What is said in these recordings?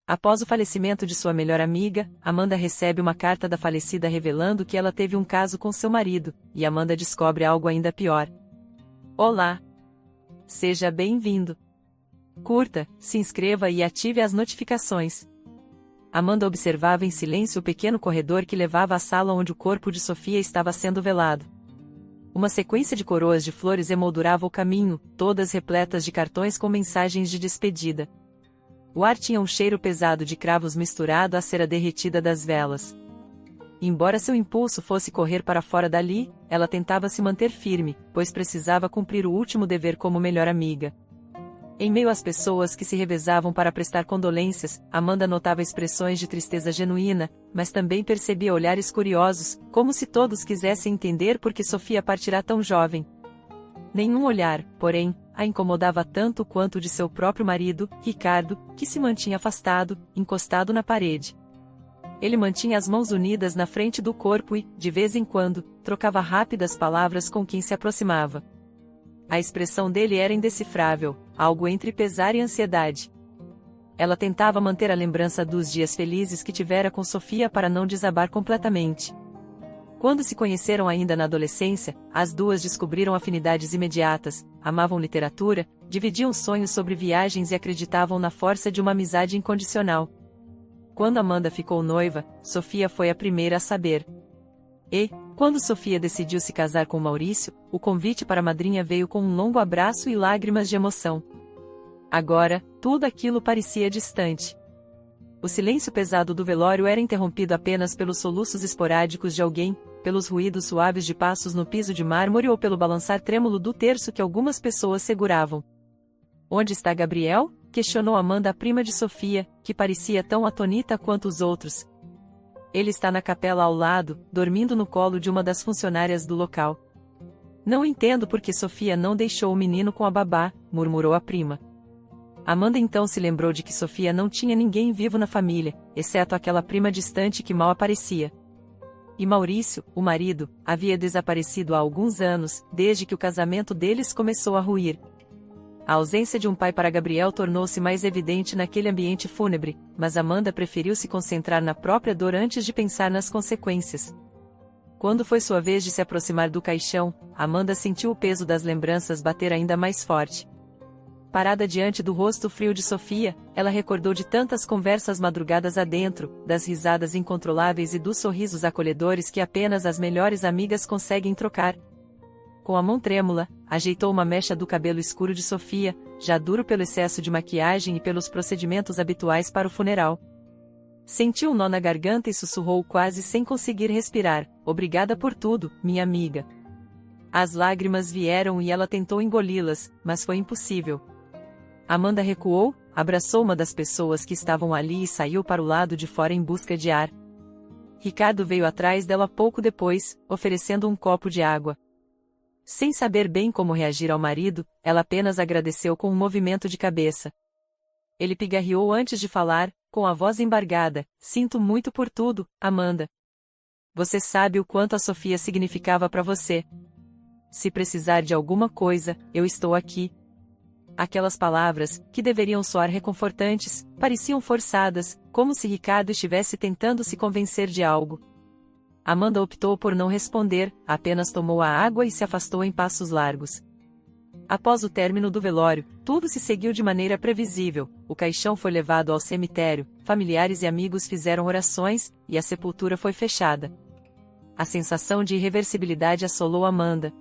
Após o falecimento de sua melhor amiga, Amanda recebe uma carta da falecida revelando que ela teve um caso com seu marido, e Amanda descobre algo ainda pior. Olá! Seja bem-vindo! Curta, se inscreva e ative as notificações. Amanda observava em silêncio o pequeno corredor que levava à sala onde o corpo de Sofia estava sendo velado. Uma sequência de coroas de flores emoldurava o caminho, todas repletas de cartões com mensagens de despedida. O ar tinha um cheiro pesado de cravos misturado à cera derretida das velas. Embora seu impulso fosse correr para fora dali, ela tentava se manter firme, pois precisava cumprir o último dever como melhor amiga. Em meio às pessoas que se revezavam para prestar condolências, Amanda notava expressões de tristeza genuína, mas também percebia olhares curiosos, como se todos quisessem entender por que Sofia partirá tão jovem. Nenhum olhar, porém, a incomodava tanto quanto o de seu próprio marido, Ricardo, que se mantinha afastado, encostado na parede. Ele mantinha as mãos unidas na frente do corpo e, de vez em quando, trocava rápidas palavras com quem se aproximava. A expressão dele era indecifrável, algo entre pesar e ansiedade. Ela tentava manter a lembrança dos dias felizes que tivera com Sofia para não desabar completamente. Quando se conheceram ainda na adolescência, as duas descobriram afinidades imediatas, amavam literatura, dividiam sonhos sobre viagens e acreditavam na força de uma amizade incondicional. Quando Amanda ficou noiva, Sofia foi a primeira a saber. E, quando Sofia decidiu se casar com Maurício, o convite para a madrinha veio com um longo abraço e lágrimas de emoção. Agora, tudo aquilo parecia distante. O silêncio pesado do velório era interrompido apenas pelos soluços esporádicos de alguém, pelos ruídos suaves de passos no piso de mármore ou pelo balançar trêmulo do terço que algumas pessoas seguravam. Onde está Gabriel? Questionou Amanda a prima de Sofia, que parecia tão atonita quanto os outros. Ele está na capela ao lado, dormindo no colo de uma das funcionárias do local. Não entendo por que Sofia não deixou o menino com a babá, murmurou a prima. Amanda então se lembrou de que Sofia não tinha ninguém vivo na família, exceto aquela prima distante que mal aparecia. E Maurício, o marido, havia desaparecido há alguns anos, desde que o casamento deles começou a ruir. A ausência de um pai para Gabriel tornou-se mais evidente naquele ambiente fúnebre, mas Amanda preferiu se concentrar na própria dor antes de pensar nas consequências. Quando foi sua vez de se aproximar do caixão, Amanda sentiu o peso das lembranças bater ainda mais forte. Parada diante do rosto frio de Sofia, ela recordou de tantas conversas madrugadas adentro, das risadas incontroláveis e dos sorrisos acolhedores que apenas as melhores amigas conseguem trocar. Com a mão trêmula, ajeitou uma mecha do cabelo escuro de Sofia, já duro pelo excesso de maquiagem e pelos procedimentos habituais para o funeral. Sentiu um nó na garganta e sussurrou quase sem conseguir respirar: "Obrigada por tudo, minha amiga." As lágrimas vieram e ela tentou engoli-las, mas foi impossível. Amanda recuou, abraçou uma das pessoas que estavam ali e saiu para o lado de fora em busca de ar. Ricardo veio atrás dela pouco depois, oferecendo um copo de água. Sem saber bem como reagir ao marido, ela apenas agradeceu com um movimento de cabeça. Ele pigarreou antes de falar, com a voz embargada: "Sinto muito por tudo, Amanda. Você sabe o quanto a Sofia significava para você. Se precisar de alguma coisa, eu estou aqui." Aquelas palavras, que deveriam soar reconfortantes, pareciam forçadas, como se Ricardo estivesse tentando se convencer de algo. Amanda optou por não responder, apenas tomou a água e se afastou em passos largos. Após o término do velório, tudo se seguiu de maneira previsível. O caixão foi levado ao cemitério, familiares e amigos fizeram orações, e a sepultura foi fechada. A sensação de irreversibilidade assolou Amanda.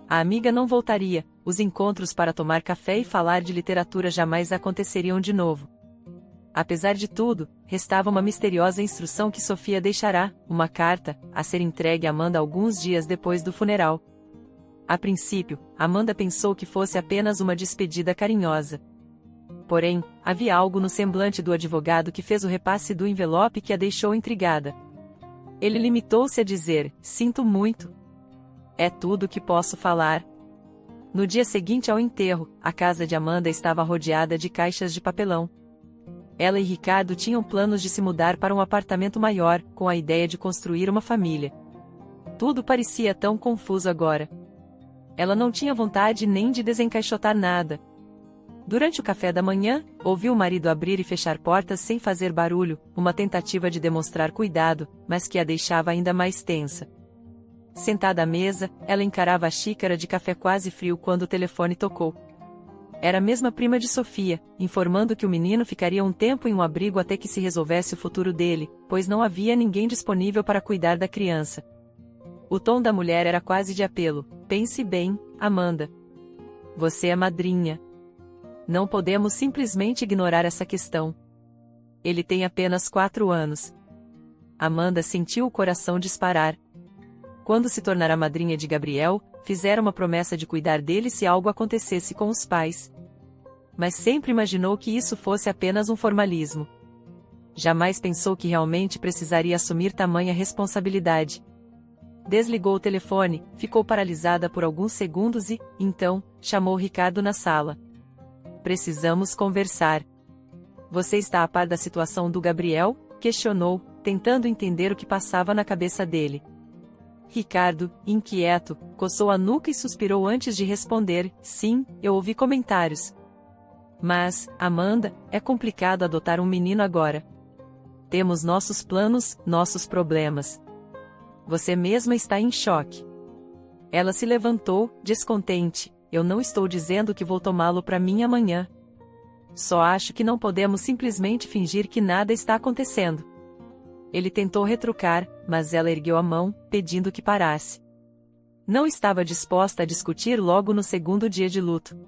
A amiga não voltaria, os encontros para tomar café e falar de literatura jamais aconteceriam de novo. Apesar de tudo, restava uma misteriosa instrução que Sofia deixará, uma carta, a ser entregue a Amanda alguns dias depois do funeral. A princípio, Amanda pensou que fosse apenas uma despedida carinhosa. Porém, havia algo no semblante do advogado que fez o repasse do envelope que a deixou intrigada. Ele limitou-se a dizer: "Sinto muito. É tudo o que posso falar." No dia seguinte ao enterro, a casa de Amanda estava rodeada de caixas de papelão. Ela e Ricardo tinham planos de se mudar para um apartamento maior, com a ideia de construir uma família. Tudo parecia tão confuso agora. Ela não tinha vontade nem de desencaixotar nada. Durante o café da manhã, ouviu o marido abrir e fechar portas sem fazer barulho, uma tentativa de demonstrar cuidado, mas que a deixava ainda mais tensa. Sentada à mesa, ela encarava a xícara de café quase frio quando o telefone tocou. Era a mesma prima de Sofia, informando que o menino ficaria um tempo em um abrigo até que se resolvesse o futuro dele, pois não havia ninguém disponível para cuidar da criança. O tom da mulher era quase de apelo. Pense bem, Amanda. Você é madrinha. Não podemos simplesmente ignorar essa questão. Ele tem apenas 4 anos. Amanda sentiu o coração disparar. Quando se tornara madrinha de Gabriel, fizera uma promessa de cuidar dele se algo acontecesse com os pais. Mas sempre imaginou que isso fosse apenas um formalismo. Jamais pensou que realmente precisaria assumir tamanha responsabilidade. Desligou o telefone, ficou paralisada por alguns segundos e, então, chamou Ricardo na sala. Precisamos conversar. Você está a par da situação do Gabriel? Questionou, tentando entender o que passava na cabeça dele. Ricardo, inquieto, coçou a nuca e suspirou antes de responder. Sim, eu ouvi comentários. Mas, Amanda, é complicado adotar um menino agora. Temos nossos planos, nossos problemas. Você mesma está em choque. Ela se levantou, descontente. Eu não estou dizendo que vou tomá-lo para mim amanhã. Só acho que não podemos simplesmente fingir que nada está acontecendo. Ele tentou retrucar, mas ela ergueu a mão, pedindo que parasse. Não estava disposta a discutir logo no segundo dia de luto.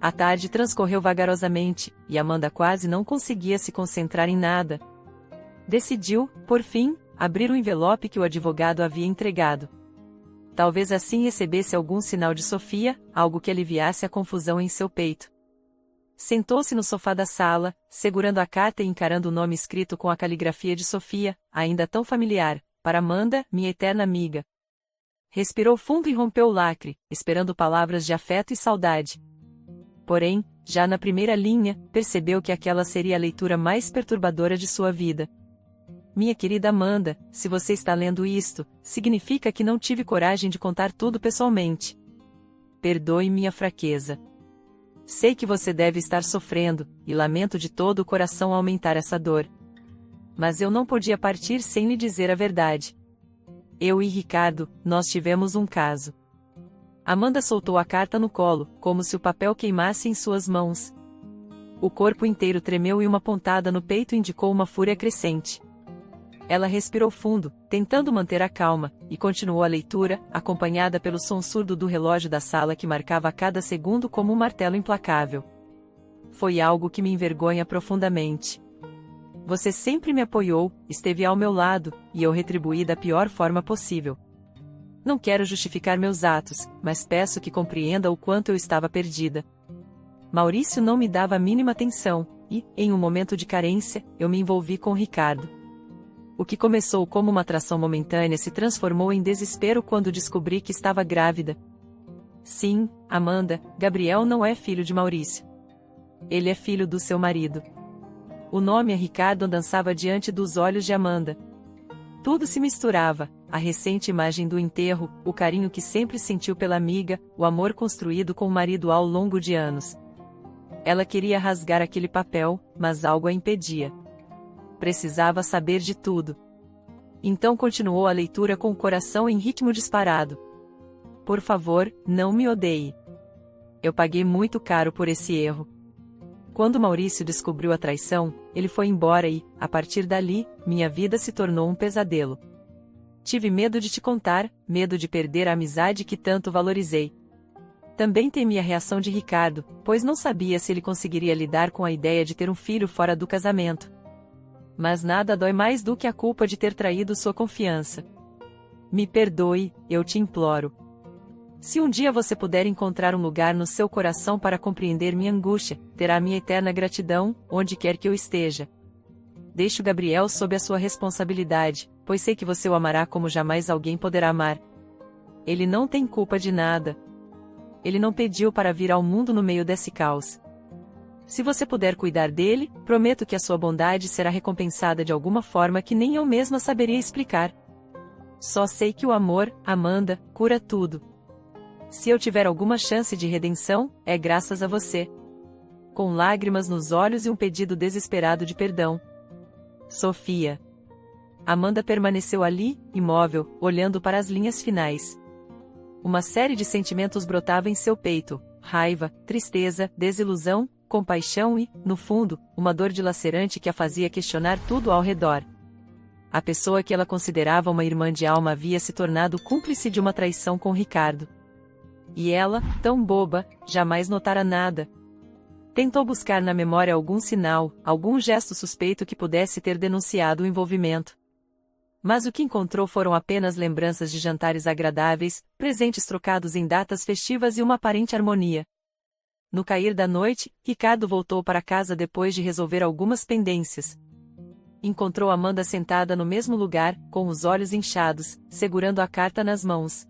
A tarde transcorreu vagarosamente, e Amanda quase não conseguia se concentrar em nada. Decidiu, por fim, abrir o envelope que o advogado havia entregado. Talvez assim recebesse algum sinal de Sofia, algo que aliviasse a confusão em seu peito. Sentou-se no sofá da sala, segurando a carta e encarando o nome escrito com a caligrafia de Sofia, ainda tão familiar, para Amanda, minha eterna amiga. Respirou fundo e rompeu o lacre, esperando palavras de afeto e saudade. Porém, já na primeira linha, percebeu que aquela seria a leitura mais perturbadora de sua vida. Minha querida Amanda, se você está lendo isto, significa que não tive coragem de contar tudo pessoalmente. Perdoe minha fraqueza. Sei que você deve estar sofrendo, e lamento de todo o coração aumentar essa dor. Mas eu não podia partir sem lhe dizer a verdade. Eu e Ricardo, nós tivemos um caso. Amanda soltou a carta no colo, como se o papel queimasse em suas mãos. O corpo inteiro tremeu e uma pontada no peito indicou uma fúria crescente. Ela respirou fundo, tentando manter a calma, e continuou a leitura, acompanhada pelo som surdo do relógio da sala que marcava a cada segundo como um martelo implacável. Foi algo que me envergonha profundamente. Você sempre me apoiou, esteve ao meu lado, e eu retribuí da pior forma possível. Não quero justificar meus atos, mas peço que compreenda o quanto eu estava perdida. Maurício não me dava a mínima atenção, e, em um momento de carência, eu me envolvi com Ricardo. O que começou como uma atração momentânea se transformou em desespero quando descobri que estava grávida. Sim, Amanda, Gabriel não é filho de Maurício. Ele é filho do seu marido. O nome Ricardo dançava diante dos olhos de Amanda. Tudo se misturava, a recente imagem do enterro, o carinho que sempre sentiu pela amiga, o amor construído com o marido ao longo de anos. Ela queria rasgar aquele papel, mas algo a impedia. Precisava saber de tudo. Então continuou a leitura com o coração em ritmo disparado. Por favor, não me odeie. Eu paguei muito caro por esse erro. Quando Maurício descobriu a traição, ele foi embora e, a partir dali, minha vida se tornou um pesadelo. Tive medo de te contar, medo de perder a amizade que tanto valorizei. Também temi a reação de Ricardo, pois não sabia se ele conseguiria lidar com a ideia de ter um filho fora do casamento. Mas nada dói mais do que a culpa de ter traído sua confiança. Me perdoe, eu te imploro. Se um dia você puder encontrar um lugar no seu coração para compreender minha angústia, terá minha eterna gratidão, onde quer que eu esteja. Deixe o Gabriel sob a sua responsabilidade, pois sei que você o amará como jamais alguém poderá amar. Ele não tem culpa de nada. Ele não pediu para vir ao mundo no meio desse caos. Se você puder cuidar dele, prometo que a sua bondade será recompensada de alguma forma que nem eu mesma saberia explicar. Só sei que o amor, Amanda, cura tudo. Se eu tiver alguma chance de redenção, é graças a você. com lágrimas nos olhos e um pedido desesperado de perdão. Sofia. Amanda permaneceu ali, imóvel, olhando para as linhas finais. Uma série de sentimentos brotava em seu peito: raiva, tristeza, desilusão, compaixão e, no fundo, uma dor dilacerante que a fazia questionar tudo ao redor. A pessoa que ela considerava uma irmã de alma havia se tornado cúmplice de uma traição com Ricardo. E ela, tão boba, jamais notara nada. Tentou buscar na memória algum sinal, algum gesto suspeito que pudesse ter denunciado o envolvimento. Mas o que encontrou foram apenas lembranças de jantares agradáveis, presentes trocados em datas festivas e uma aparente harmonia. No cair da noite, Ricardo voltou para casa depois de resolver algumas pendências. Encontrou Amanda sentada no mesmo lugar, com os olhos inchados, segurando a carta nas mãos.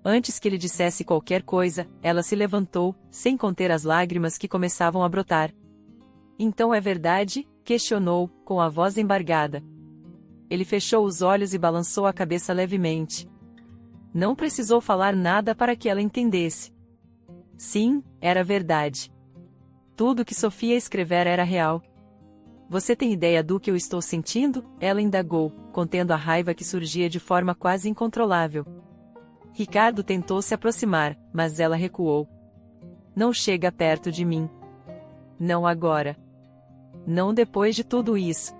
Antes que ele dissesse qualquer coisa, ela se levantou, sem conter as lágrimas que começavam a brotar. "Então é verdade?", questionou, com a voz embargada. Ele fechou os olhos e balançou a cabeça levemente. Não precisou falar nada para que ela entendesse. Sim, era verdade. Tudo que Sofia escrevera era real. "Você tem ideia do que eu estou sentindo?", ela indagou, contendo a raiva que surgia de forma quase incontrolável. Ricardo tentou se aproximar, mas ela recuou. "Não chega perto de mim. Não agora. Não depois de tudo isso."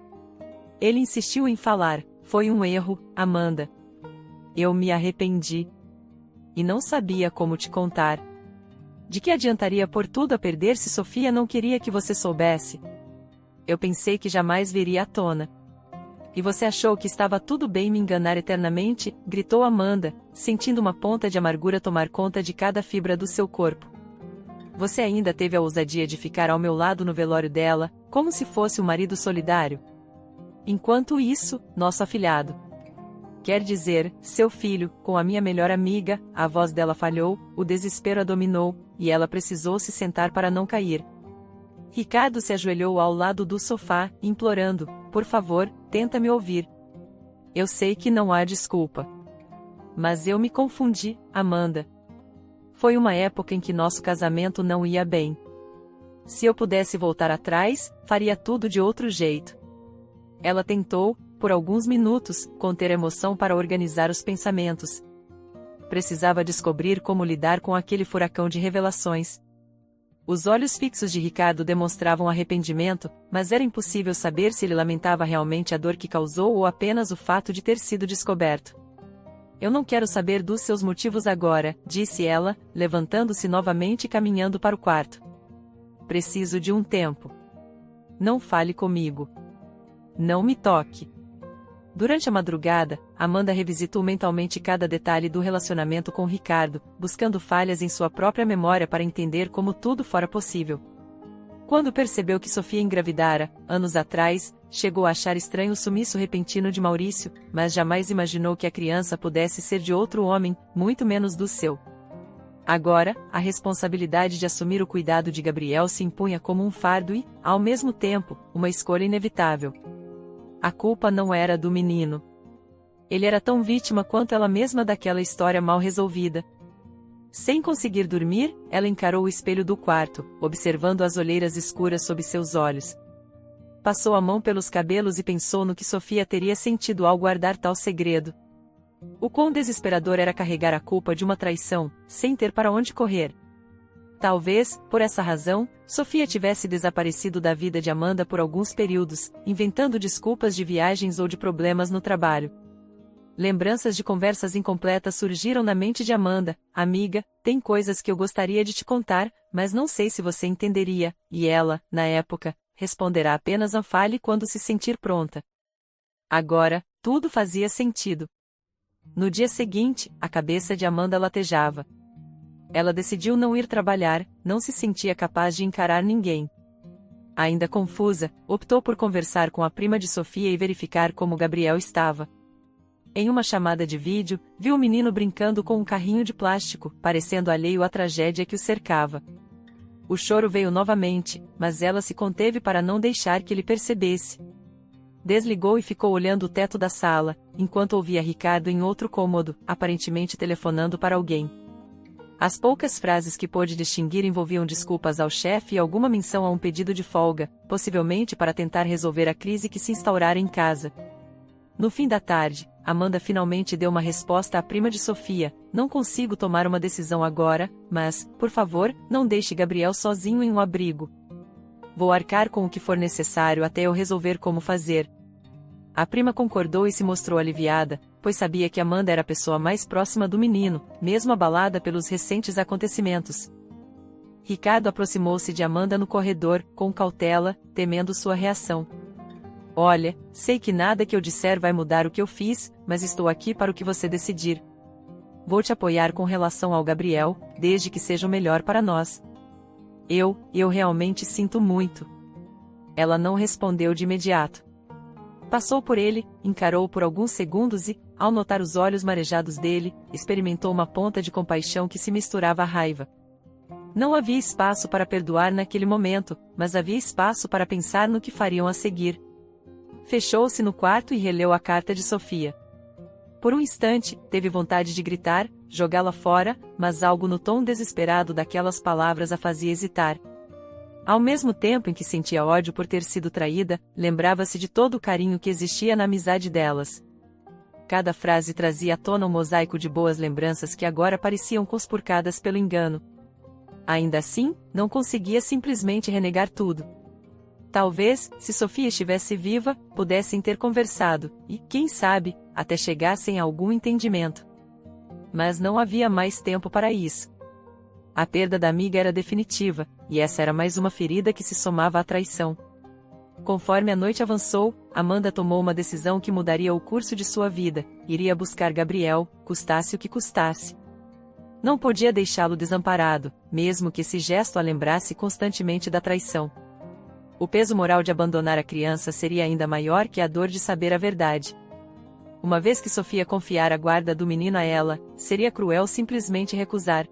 Ele insistiu em falar: "Foi um erro, Amanda. Eu me arrependi. E não sabia como te contar. De que adiantaria pôr tudo a perder se Sofia não queria que você soubesse? Eu pensei que jamais viria à tona." "E você achou que estava tudo bem me enganar eternamente?", gritou Amanda, sentindo uma ponta de amargura tomar conta de cada fibra do seu corpo. "Você ainda teve a ousadia de ficar ao meu lado no velório dela, como se fosse um marido solidário. Enquanto isso, nosso afilhado. Quer dizer, seu filho, com a minha melhor amiga." A voz dela falhou, o desespero a dominou, e ela precisou se sentar para não cair. Ricardo se ajoelhou ao lado do sofá, implorando: "Por favor, tenta me ouvir. Eu sei que não há desculpa. Mas eu me confundi, Amanda. Foi uma época em que nosso casamento não ia bem. Se eu pudesse voltar atrás, faria tudo de outro jeito." Ela tentou, por alguns minutos, conter a emoção para organizar os pensamentos. Precisava descobrir como lidar com aquele furacão de revelações. Os olhos fixos de Ricardo demonstravam arrependimento, mas era impossível saber se ele lamentava realmente a dor que causou ou apenas o fato de ter sido descoberto. "Eu não quero saber dos seus motivos agora", disse ela, levantando-se novamente e caminhando para o quarto. "Preciso de um tempo. Não fale comigo. Não me toque." Durante a madrugada, Amanda revisitou mentalmente cada detalhe do relacionamento com Ricardo, buscando falhas em sua própria memória para entender como tudo fora possível. Quando percebeu que Sofia engravidara, anos atrás, chegou a achar estranho o sumiço repentino de Maurício, mas jamais imaginou que a criança pudesse ser de outro homem, muito menos do seu. Agora, a responsabilidade de assumir o cuidado de Gabriel se impunha como um fardo e, ao mesmo tempo, uma escolha inevitável. A culpa não era do menino. Ele era tão vítima quanto ela mesma daquela história mal resolvida. Sem conseguir dormir, ela encarou o espelho do quarto, observando as olheiras escuras sob seus olhos. Passou a mão pelos cabelos e pensou no que Sofia teria sentido ao guardar tal segredo. O quão desesperador era carregar a culpa de uma traição, sem ter para onde correr. Talvez, por essa razão, Sofia tivesse desaparecido da vida de Amanda por alguns períodos, inventando desculpas de viagens ou de problemas no trabalho. Lembranças de conversas incompletas surgiram na mente de Amanda: "Amiga, tem coisas que eu gostaria de te contar, mas não sei se você entenderia", e ela, na época, responderá apenas "fale quando se sentir pronta." Agora, tudo fazia sentido. No dia seguinte, a cabeça de Amanda latejava. Ela decidiu não ir trabalhar, não se sentia capaz de encarar ninguém. Ainda confusa, optou por conversar com a prima de Sofia e verificar como Gabriel estava. Em uma chamada de vídeo, viu o menino brincando com um carrinho de plástico, parecendo alheio à tragédia que o cercava. O choro veio novamente, mas ela se conteve para não deixar que ele percebesse. Desligou e ficou olhando o teto da sala, enquanto ouvia Ricardo em outro cômodo, aparentemente telefonando para alguém. As poucas frases que pôde distinguir envolviam desculpas ao chefe e alguma menção a um pedido de folga, possivelmente para tentar resolver a crise que se instaurara em casa. No fim da tarde, Amanda finalmente deu uma resposta à prima de Sofia: não consigo tomar uma decisão agora, mas, por favor, não deixe Gabriel sozinho em um abrigo. Vou arcar com o que for necessário até eu resolver como fazer. A prima concordou e se mostrou aliviada, pois sabia que Amanda era a pessoa mais próxima do menino, mesmo abalada pelos recentes acontecimentos. Ricardo aproximou-se de Amanda no corredor, com cautela, temendo sua reação. Olha, sei que nada que eu disser vai mudar o que eu fiz, mas estou aqui para o que você decidir. Vou te apoiar com relação ao Gabriel, desde que seja o melhor para nós. Eu realmente sinto muito. Ela não respondeu de imediato. Passou por ele, encarou-o por alguns segundos e, ao notar os olhos marejados dele, experimentou uma ponta de compaixão que se misturava à raiva. Não havia espaço para perdoar naquele momento, mas havia espaço para pensar no que fariam a seguir. Fechou-se no quarto e releu a carta de Sofia. Por um instante, teve vontade de gritar, jogá-la fora, mas algo no tom desesperado daquelas palavras a fazia hesitar. Ao mesmo tempo em que sentia ódio por ter sido traída, lembrava-se de todo o carinho que existia na amizade delas. Cada frase trazia à tona um mosaico de boas lembranças que agora pareciam conspurcadas pelo engano. Ainda assim, não conseguia simplesmente renegar tudo. Talvez, se Sofia estivesse viva, pudessem ter conversado, e, quem sabe, até chegassem a algum entendimento. Mas não havia mais tempo para isso. A perda da amiga era definitiva, e essa era mais uma ferida que se somava à traição. Conforme a noite avançou, Amanda tomou uma decisão que mudaria o curso de sua vida: iria buscar Gabriel, custasse o que custasse. Não podia deixá-lo desamparado, mesmo que esse gesto a lembrasse constantemente da traição. O peso moral de abandonar a criança seria ainda maior que a dor de saber a verdade. Uma vez que Sofia confiara a guarda do menino a ela, seria cruel simplesmente recusar.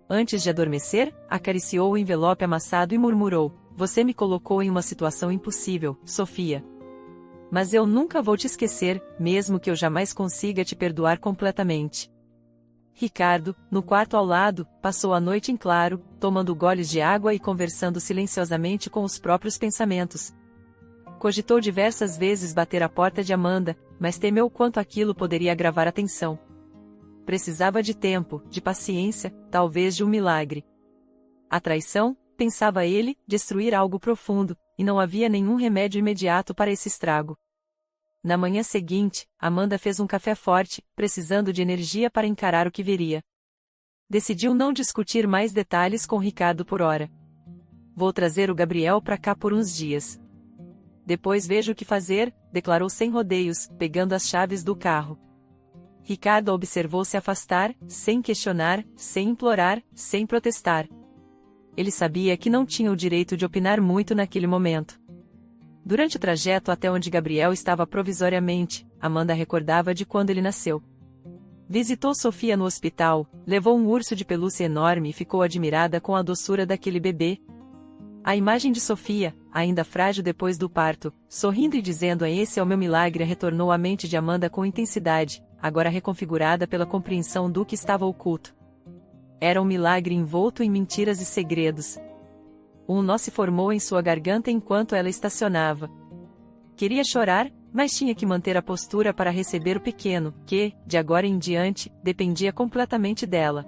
Antes de adormecer, acariciou o envelope amassado e murmurou: você me colocou em uma situação impossível, Sofia. Mas eu nunca vou te esquecer, mesmo que eu jamais consiga te perdoar completamente. Ricardo, no quarto ao lado, passou a noite em claro, tomando goles de água e conversando silenciosamente com os próprios pensamentos. Cogitou diversas vezes bater à porta de Amanda, mas temeu quanto aquilo poderia agravar a tensão. Precisava de tempo, de paciência, talvez de um milagre. A traição, pensava ele, destruir algo profundo, e não havia nenhum remédio imediato para esse estrago. Na manhã seguinte, Amanda fez um café forte, precisando de energia para encarar o que viria. Decidiu não discutir mais detalhes com Ricardo por hora. Vou trazer o Gabriel para cá por uns dias. Depois vejo o que fazer, declarou sem rodeios, pegando as chaves do carro. Ricardo a observou se afastar, sem questionar, sem implorar, sem protestar. Ele sabia que não tinha o direito de opinar muito naquele momento. Durante o trajeto até onde Gabriel estava provisoriamente, Amanda recordava de quando ele nasceu. Visitou Sofia no hospital, levou um urso de pelúcia enorme e ficou admirada com a doçura daquele bebê. A imagem de Sofia, ainda frágil depois do parto, sorrindo e dizendo: esse é o meu milagre, retornou à mente de Amanda com intensidade, agora reconfigurada pela compreensão do que estava oculto. Era um milagre envolto em mentiras e segredos. Um nó se formou em sua garganta enquanto ela estacionava. Queria chorar, mas tinha que manter a postura para receber o pequeno, que, de agora em diante, dependia completamente dela.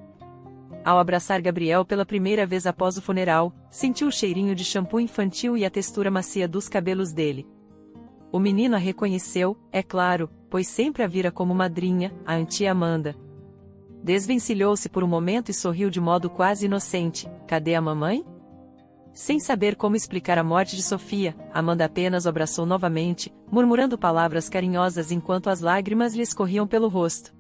Ao abraçar Gabriel pela primeira vez após o funeral, sentiu o cheirinho de shampoo infantil e a textura macia dos cabelos dele. O menino a reconheceu, é claro, pois sempre a vira como madrinha, a tia Amanda. Desvencilhou-se por um momento e sorriu de modo quase inocente: cadê a mamãe? Sem saber como explicar a morte de Sofia, Amanda apenas o abraçou novamente, murmurando palavras carinhosas enquanto as lágrimas lhe escorriam pelo rosto.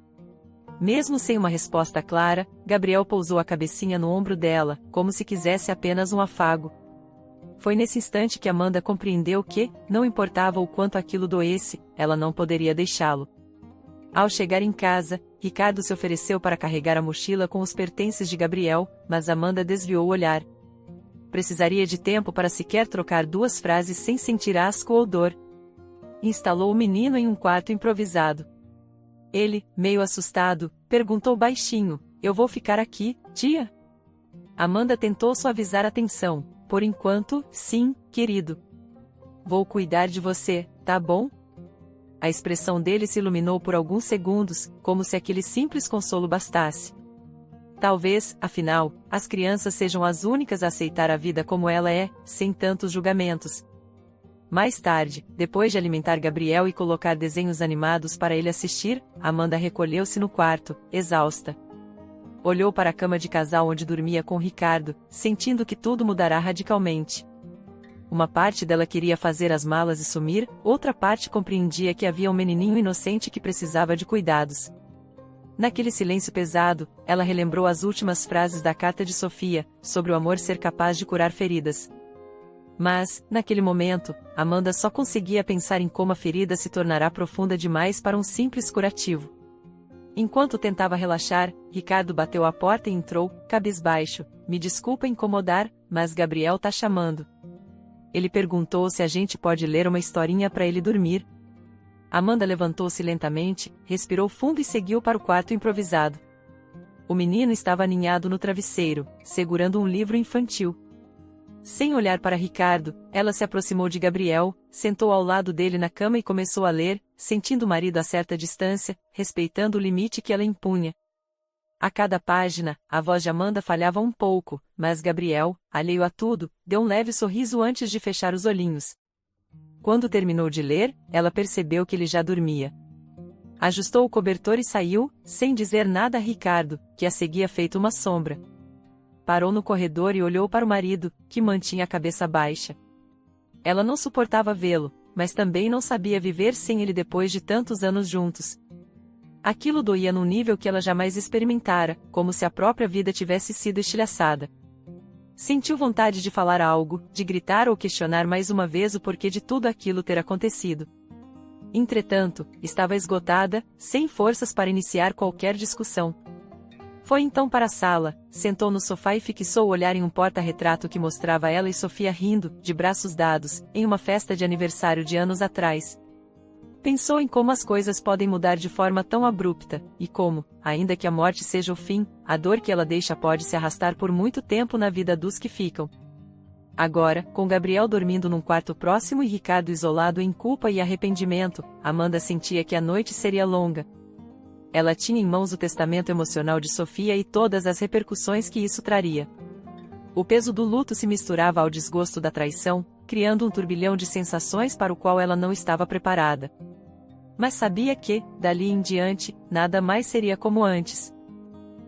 Mesmo sem uma resposta clara, Gabriel pousou a cabecinha no ombro dela, como se quisesse apenas um afago. Foi nesse instante que Amanda compreendeu que, não importava o quanto aquilo doesse, ela não poderia deixá-lo. Ao chegar em casa, Ricardo se ofereceu para carregar a mochila com os pertences de Gabriel, mas Amanda desviou o olhar. Precisaria de tempo para sequer trocar duas frases sem sentir asco ou dor. Instalou o menino em um quarto improvisado. Ele, meio assustado, perguntou baixinho: Eu vou ficar aqui, tia. Amanda tentou suavizar a tensão. Por enquanto, sim, querido. Vou cuidar de você, tá bom? A expressão dele se iluminou por alguns segundos, como se aquele simples consolo bastasse. Talvez, afinal, as crianças sejam as únicas a aceitar a vida como ela é, sem tantos julgamentos. Mais tarde, depois de alimentar Gabriel e colocar desenhos animados para ele assistir, Amanda recolheu-se no quarto, exausta. Olhou para a cama de casal onde dormia com Ricardo, sentindo que tudo mudará radicalmente. Uma parte dela queria fazer as malas e sumir, outra parte compreendia que havia um menininho inocente que precisava de cuidados. Naquele silêncio pesado, ela relembrou as últimas frases da carta de Sofia, sobre o amor ser capaz de curar feridas. Mas, naquele momento, Amanda só conseguia pensar em como a ferida se tornará profunda demais para um simples curativo. Enquanto tentava relaxar, Ricardo bateu à porta e entrou, cabisbaixo. Me desculpa incomodar, mas Gabriel tá chamando. Ele perguntou se a gente pode ler uma historinha para ele dormir. Amanda levantou-se lentamente, respirou fundo e seguiu para o quarto improvisado. O menino estava aninhado no travesseiro, segurando um livro infantil. Sem olhar para Ricardo, ela se aproximou de Gabriel, sentou ao lado dele na cama e começou a ler, sentindo o marido a certa distância, respeitando o limite que ela impunha. A cada página, a voz de Amanda falhava um pouco, mas Gabriel, alheio a tudo, deu um leve sorriso antes de fechar os olhinhos. Quando terminou de ler, ela percebeu que ele já dormia. Ajustou o cobertor e saiu, sem dizer nada a Ricardo, que a seguia feito uma sombra. Parou no corredor e olhou para o marido, que mantinha a cabeça baixa. Ela não suportava vê-lo, mas também não sabia viver sem ele depois de tantos anos juntos. Aquilo doía num nível que ela jamais experimentara, como se a própria vida tivesse sido estilhaçada. Sentiu vontade de falar algo, de gritar ou questionar mais uma vez o porquê de tudo aquilo ter acontecido. Entretanto, estava esgotada, sem forças para iniciar qualquer discussão. Foi então para a sala, sentou no sofá e fixou o olhar em um porta-retrato que mostrava ela e Sofia rindo, de braços dados, em uma festa de aniversário de anos atrás. Pensou em como as coisas podem mudar de forma tão abrupta, e como, ainda que a morte seja o fim, a dor que ela deixa pode se arrastar por muito tempo na vida dos que ficam. Agora, com Gabriel dormindo num quarto próximo e Ricardo isolado em culpa e arrependimento, Amanda sentia que a noite seria longa. Ela tinha em mãos o testamento emocional de Sofia e todas as repercussões que isso traria. O peso do luto se misturava ao desgosto da traição, criando um turbilhão de sensações para o qual ela não estava preparada. Mas sabia que, dali em diante, nada mais seria como antes.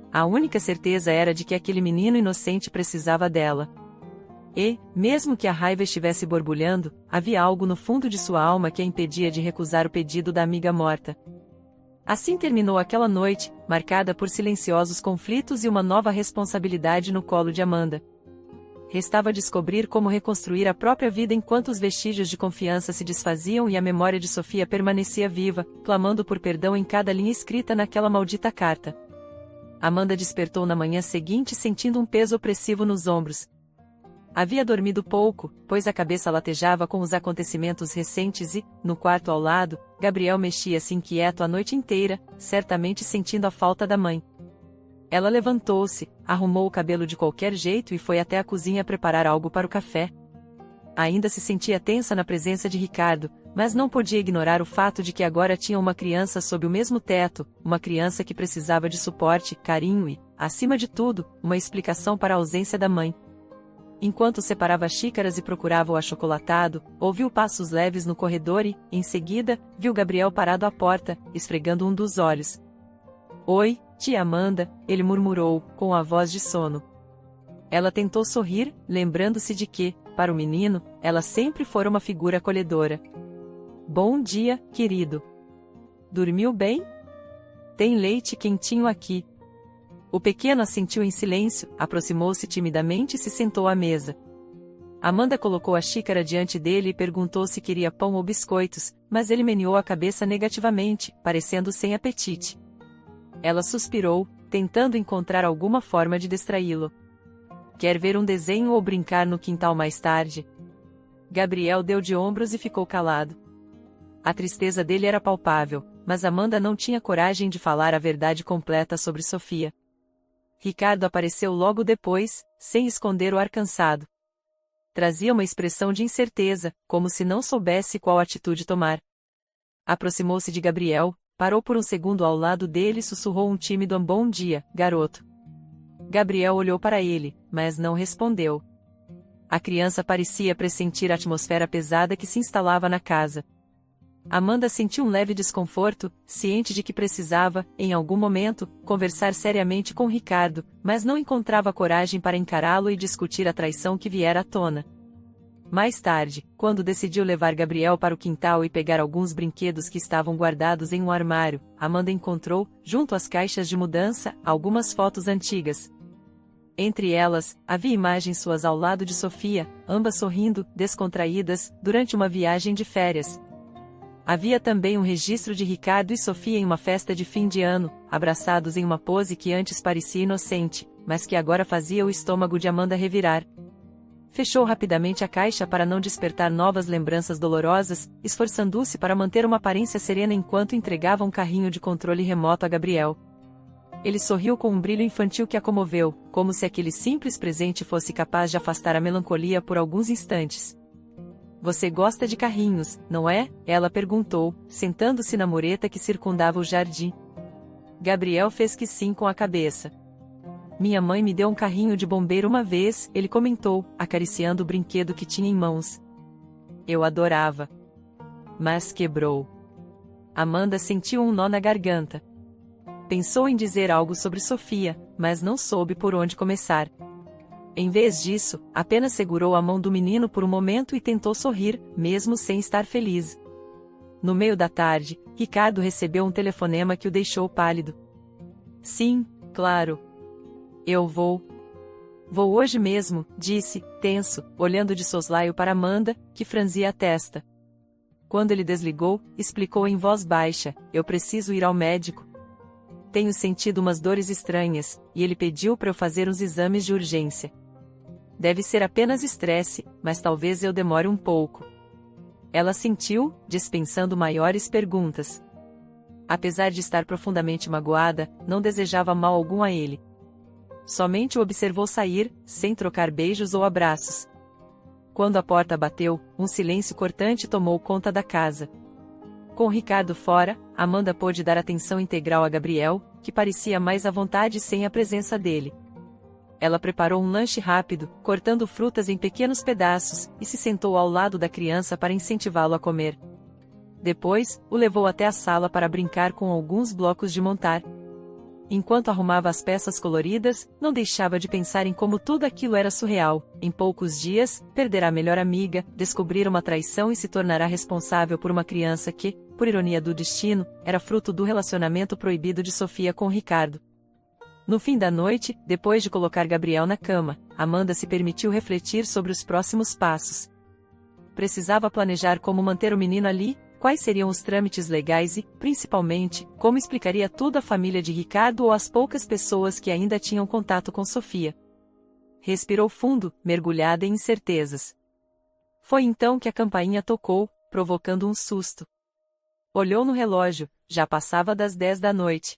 A única certeza era de que aquele menino inocente precisava dela. E, mesmo que a raiva estivesse borbulhando, havia algo no fundo de sua alma que a impedia de recusar o pedido da amiga morta. Assim terminou aquela noite, marcada por silenciosos conflitos e uma nova responsabilidade no colo de Amanda. Restava descobrir como reconstruir a própria vida enquanto os vestígios de confiança se desfaziam e a memória de Sofia permanecia viva, clamando por perdão em cada linha escrita naquela maldita carta. Amanda despertou na manhã seguinte sentindo um peso opressivo nos ombros. Havia dormido pouco, pois a cabeça latejava com os acontecimentos recentes e, no quarto ao lado, Gabriel mexia-se inquieto a noite inteira, certamente sentindo a falta da mãe. Ela levantou-se, arrumou o cabelo de qualquer jeito e foi até a cozinha preparar algo para o café. Ainda se sentia tensa na presença de Ricardo, mas não podia ignorar o fato de que agora tinha uma criança sob o mesmo teto, uma criança que precisava de suporte, carinho e, acima de tudo, uma explicação para a ausência da mãe. Enquanto separava xícaras e procurava o achocolatado, ouviu passos leves no corredor e, em seguida, viu Gabriel parado à porta, esfregando um dos olhos. Oi, tia Amanda, ele murmurou, com a voz de sono. Ela tentou sorrir, lembrando-se de que, para o menino, ela sempre fora uma figura acolhedora. Bom dia, querido. Dormiu bem? Tem leite quentinho aqui. O pequeno assentiu em silêncio, aproximou-se timidamente e se sentou à mesa. Amanda colocou a xícara diante dele e perguntou se queria pão ou biscoitos, mas ele meneou a cabeça negativamente, parecendo sem apetite. Ela suspirou, tentando encontrar alguma forma de distraí-lo. Quer ver um desenho ou brincar no quintal mais tarde? Gabriel deu de ombros e ficou calado. A tristeza dele era palpável, mas Amanda não tinha coragem de falar a verdade completa sobre Sofia. Ricardo apareceu logo depois, sem esconder o ar cansado. Trazia uma expressão de incerteza, como se não soubesse qual atitude tomar. Aproximou-se de Gabriel, parou por um segundo ao lado dele e sussurrou um tímido bom dia, garoto. Gabriel olhou para ele, mas não respondeu. A criança parecia pressentir a atmosfera pesada que se instalava na casa. Amanda sentiu um leve desconforto, ciente de que precisava, em algum momento, conversar seriamente com Ricardo, mas não encontrava coragem para encará-lo e discutir a traição que viera à tona. Mais tarde, quando decidiu levar Gabriel para o quintal e pegar alguns brinquedos que estavam guardados em um armário, Amanda encontrou, junto às caixas de mudança, algumas fotos antigas. Entre elas, havia imagens suas ao lado de Sofia, ambas sorrindo, descontraídas, durante uma viagem de férias. Havia também um registro de Ricardo e Sofia em uma festa de fim de ano, abraçados em uma pose que antes parecia inocente, mas que agora fazia o estômago de Amanda revirar. Fechou rapidamente a caixa para não despertar novas lembranças dolorosas, esforçando-se para manter uma aparência serena enquanto entregava um carrinho de controle remoto a Gabriel. Ele sorriu com um brilho infantil que a comoveu, como se aquele simples presente fosse capaz de afastar a melancolia por alguns instantes. Você gosta de carrinhos, não é? Ela perguntou, sentando-se na mureta que circundava o jardim. Gabriel fez que sim com a cabeça. Minha mãe me deu um carrinho de bombeiro uma vez, ele comentou, acariciando o brinquedo que tinha em mãos. Eu adorava. Mas quebrou. Amanda sentiu um nó na garganta. Pensou em dizer algo sobre Sofia, mas não soube por onde começar. Em vez disso, apenas segurou a mão do menino por um momento e tentou sorrir, mesmo sem estar feliz. No meio da tarde, Ricardo recebeu um telefonema que o deixou pálido. Sim, claro. Eu vou. Vou hoje mesmo, disse, tenso, olhando de soslaio para Amanda, que franzia a testa. Quando ele desligou, explicou em voz baixa, eu preciso ir ao médico. Tenho sentido umas dores estranhas, e ele pediu para eu fazer uns exames de urgência. Deve ser apenas estresse, mas talvez eu demore um pouco. Ela sentiu, dispensando maiores perguntas. Apesar de estar profundamente magoada, não desejava mal algum a ele. Somente o observou sair, sem trocar beijos ou abraços. Quando a porta bateu, um silêncio cortante tomou conta da casa. Com Ricardo fora, Amanda pôde dar atenção integral a Gabriel, que parecia mais à vontade sem a presença dele. Ela preparou um lanche rápido, cortando frutas em pequenos pedaços, e se sentou ao lado da criança para incentivá-lo a comer. Depois, o levou até a sala para brincar com alguns blocos de montar. Enquanto arrumava as peças coloridas, não deixava de pensar em como tudo aquilo era surreal. Em poucos dias, perderá a melhor amiga, descobrir uma traição e se tornará responsável por uma criança que, por ironia do destino, era fruto do relacionamento proibido de Sofia com Ricardo. No fim da noite, depois de colocar Gabriel na cama, Amanda se permitiu refletir sobre os próximos passos. Precisava planejar como manter o menino ali, quais seriam os trâmites legais e, principalmente, como explicaria tudo à família de Ricardo ou às poucas pessoas que ainda tinham contato com Sofia. Respirou fundo, mergulhada em incertezas. Foi então que a campainha tocou, provocando um susto. Olhou no relógio, já passava das 10 da noite.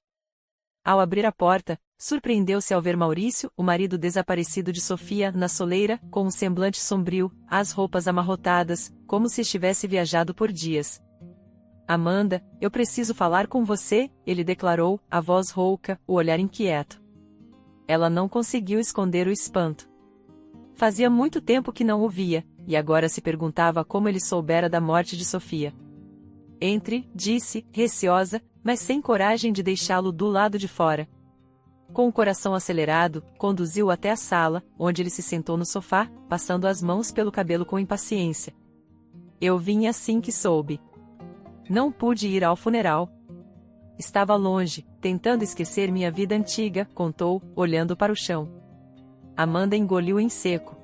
Ao abrir a porta, surpreendeu-se ao ver Maurício, o marido desaparecido de Sofia, na soleira, com um semblante sombrio, as roupas amarrotadas, como se estivesse viajado por dias. Amanda, eu preciso falar com você, ele declarou, a voz rouca, o olhar inquieto. Ela não conseguiu esconder o espanto. Fazia muito tempo que não o via, e agora se perguntava como ele soubera da morte de Sofia. Entre, disse, receosa, mas sem coragem de deixá-lo do lado de fora. Com o coração acelerado, conduziu-o até a sala, onde ele se sentou no sofá, passando as mãos pelo cabelo com impaciência. Eu vim assim que soube. Não pude ir ao funeral. Estava longe, tentando esquecer minha vida antiga, contou, olhando para o chão. Amanda engoliu em seco.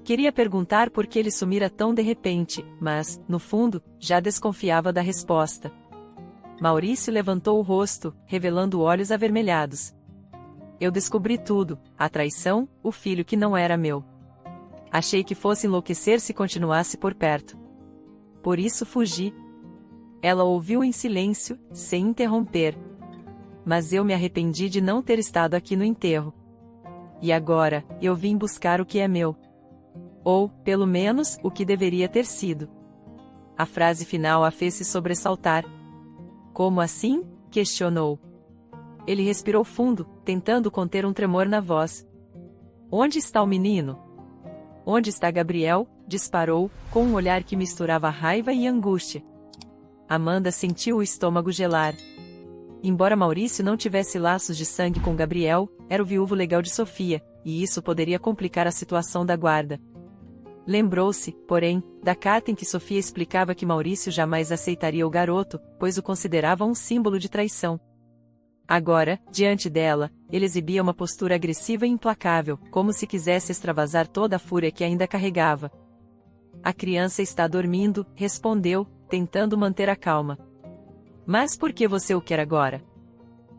Queria perguntar por que ele sumira tão de repente, mas, no fundo, já desconfiava da resposta. Maurício levantou o rosto, revelando olhos avermelhados. Eu descobri tudo, a traição, o filho que não era meu. Achei que fosse enlouquecer se continuasse por perto. Por isso fugi. Ela ouviu em silêncio, sem interromper. mas eu me arrependi de não ter estado aqui no enterro. E agora, eu vim buscar o que é meu. Ou, pelo menos, o que deveria ter sido. A frase final a fez se sobressaltar. Como assim? Questionou. Ele respirou fundo, tentando conter um tremor na voz. Onde está o menino? Onde está Gabriel? Disparou, com um olhar que misturava raiva e angústia. Amanda sentiu o estômago gelar. Embora Maurício não tivesse laços de sangue com Gabriel, era o viúvo legal de Sofia, e isso poderia complicar a situação da guarda. Lembrou-se, porém, da carta em que Sofia explicava que Maurício jamais aceitaria o garoto, pois o considerava um símbolo de traição. Agora, diante dela, ele exibia uma postura agressiva e implacável, como se quisesse extravasar toda a fúria que ainda carregava. A criança está dormindo, respondeu, tentando manter a calma. Mas por que você o quer agora?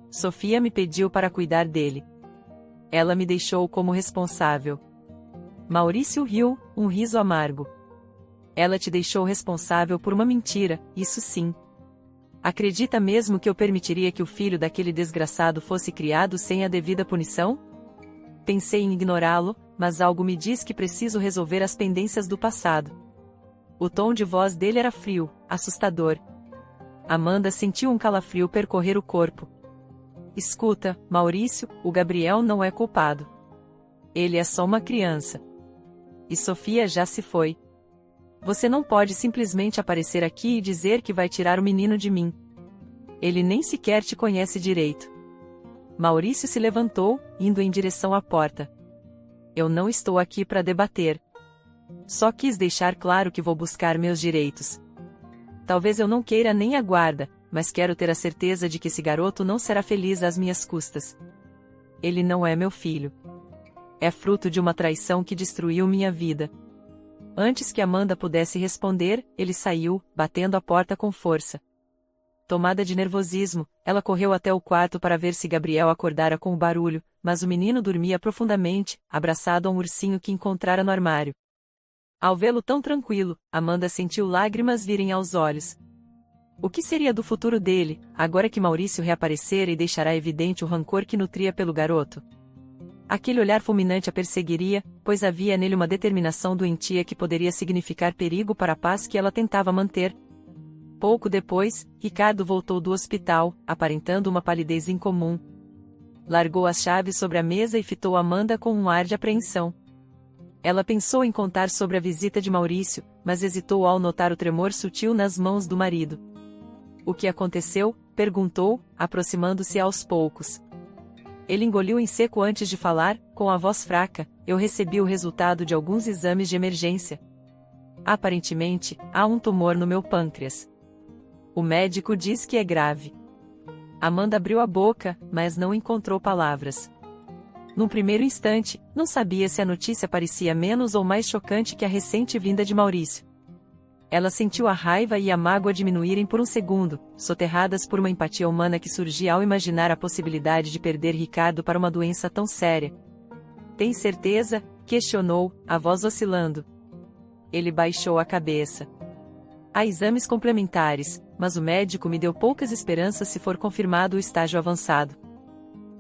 Sofia me pediu para cuidar dele. Ela me deixou como responsável. Maurício riu, um riso amargo. Ela te deixou responsável por uma mentira, isso sim. Acredita mesmo que eu permitiria que o filho daquele desgraçado fosse criado sem a devida punição? Pensei em ignorá-lo, mas algo me diz que preciso resolver as pendências do passado. O tom de voz dele era frio, assustador. Amanda sentiu um calafrio percorrer o corpo. Escuta, Maurício, o Gabriel não é culpado. Ele é só uma criança. E Sofia já se foi. Você não pode simplesmente aparecer aqui e dizer que vai tirar o menino de mim. Ele nem sequer te conhece direito. Maurício se levantou, indo em direção à porta. Eu não estou aqui para debater. Só quis deixar claro que vou buscar meus direitos. Talvez eu não queira nem a guarda, mas quero ter a certeza de que esse garoto não será feliz às minhas custas. Ele não é meu filho. É fruto de uma traição que destruiu minha vida. Antes que Amanda pudesse responder, ele saiu, batendo a porta com força. Tomada de nervosismo, ela correu até o quarto para ver se Gabriel acordara com o barulho, mas o menino dormia profundamente, abraçado a um ursinho que encontrara no armário. Ao vê-lo tão tranquilo, Amanda sentiu lágrimas virem aos olhos. O que seria do futuro dele, agora que Maurício reaparecera e deixará evidente o rancor que nutria pelo garoto? Aquele olhar fulminante a perseguiria, pois havia nele uma determinação doentia que poderia significar perigo para a paz que ela tentava manter. Pouco depois, Ricardo voltou do hospital, aparentando uma palidez incomum. Largou as chaves sobre a mesa e fitou Amanda com um ar de apreensão. Ela pensou em contar sobre a visita de Maurício, mas hesitou ao notar o tremor sutil nas mãos do marido. O que aconteceu? Perguntou, aproximando-se aos poucos. Ele engoliu em seco antes de falar, com a voz fraca. Eu recebi o resultado de alguns exames de emergência. Aparentemente, há um tumor no meu pâncreas. O médico diz que é grave. Amanda abriu a boca, mas não encontrou palavras. Num primeiro instante, não sabia se a notícia parecia menos ou mais chocante que a recente vinda de Maurício. Ela sentiu a raiva e a mágoa diminuírem por um segundo, soterradas por uma empatia humana que surgia ao imaginar a possibilidade de perder Ricardo para uma doença tão séria. Tem certeza? Questionou, a voz oscilando. Ele baixou a cabeça. Há exames complementares, mas o médico me deu poucas esperanças se for confirmado o estágio avançado.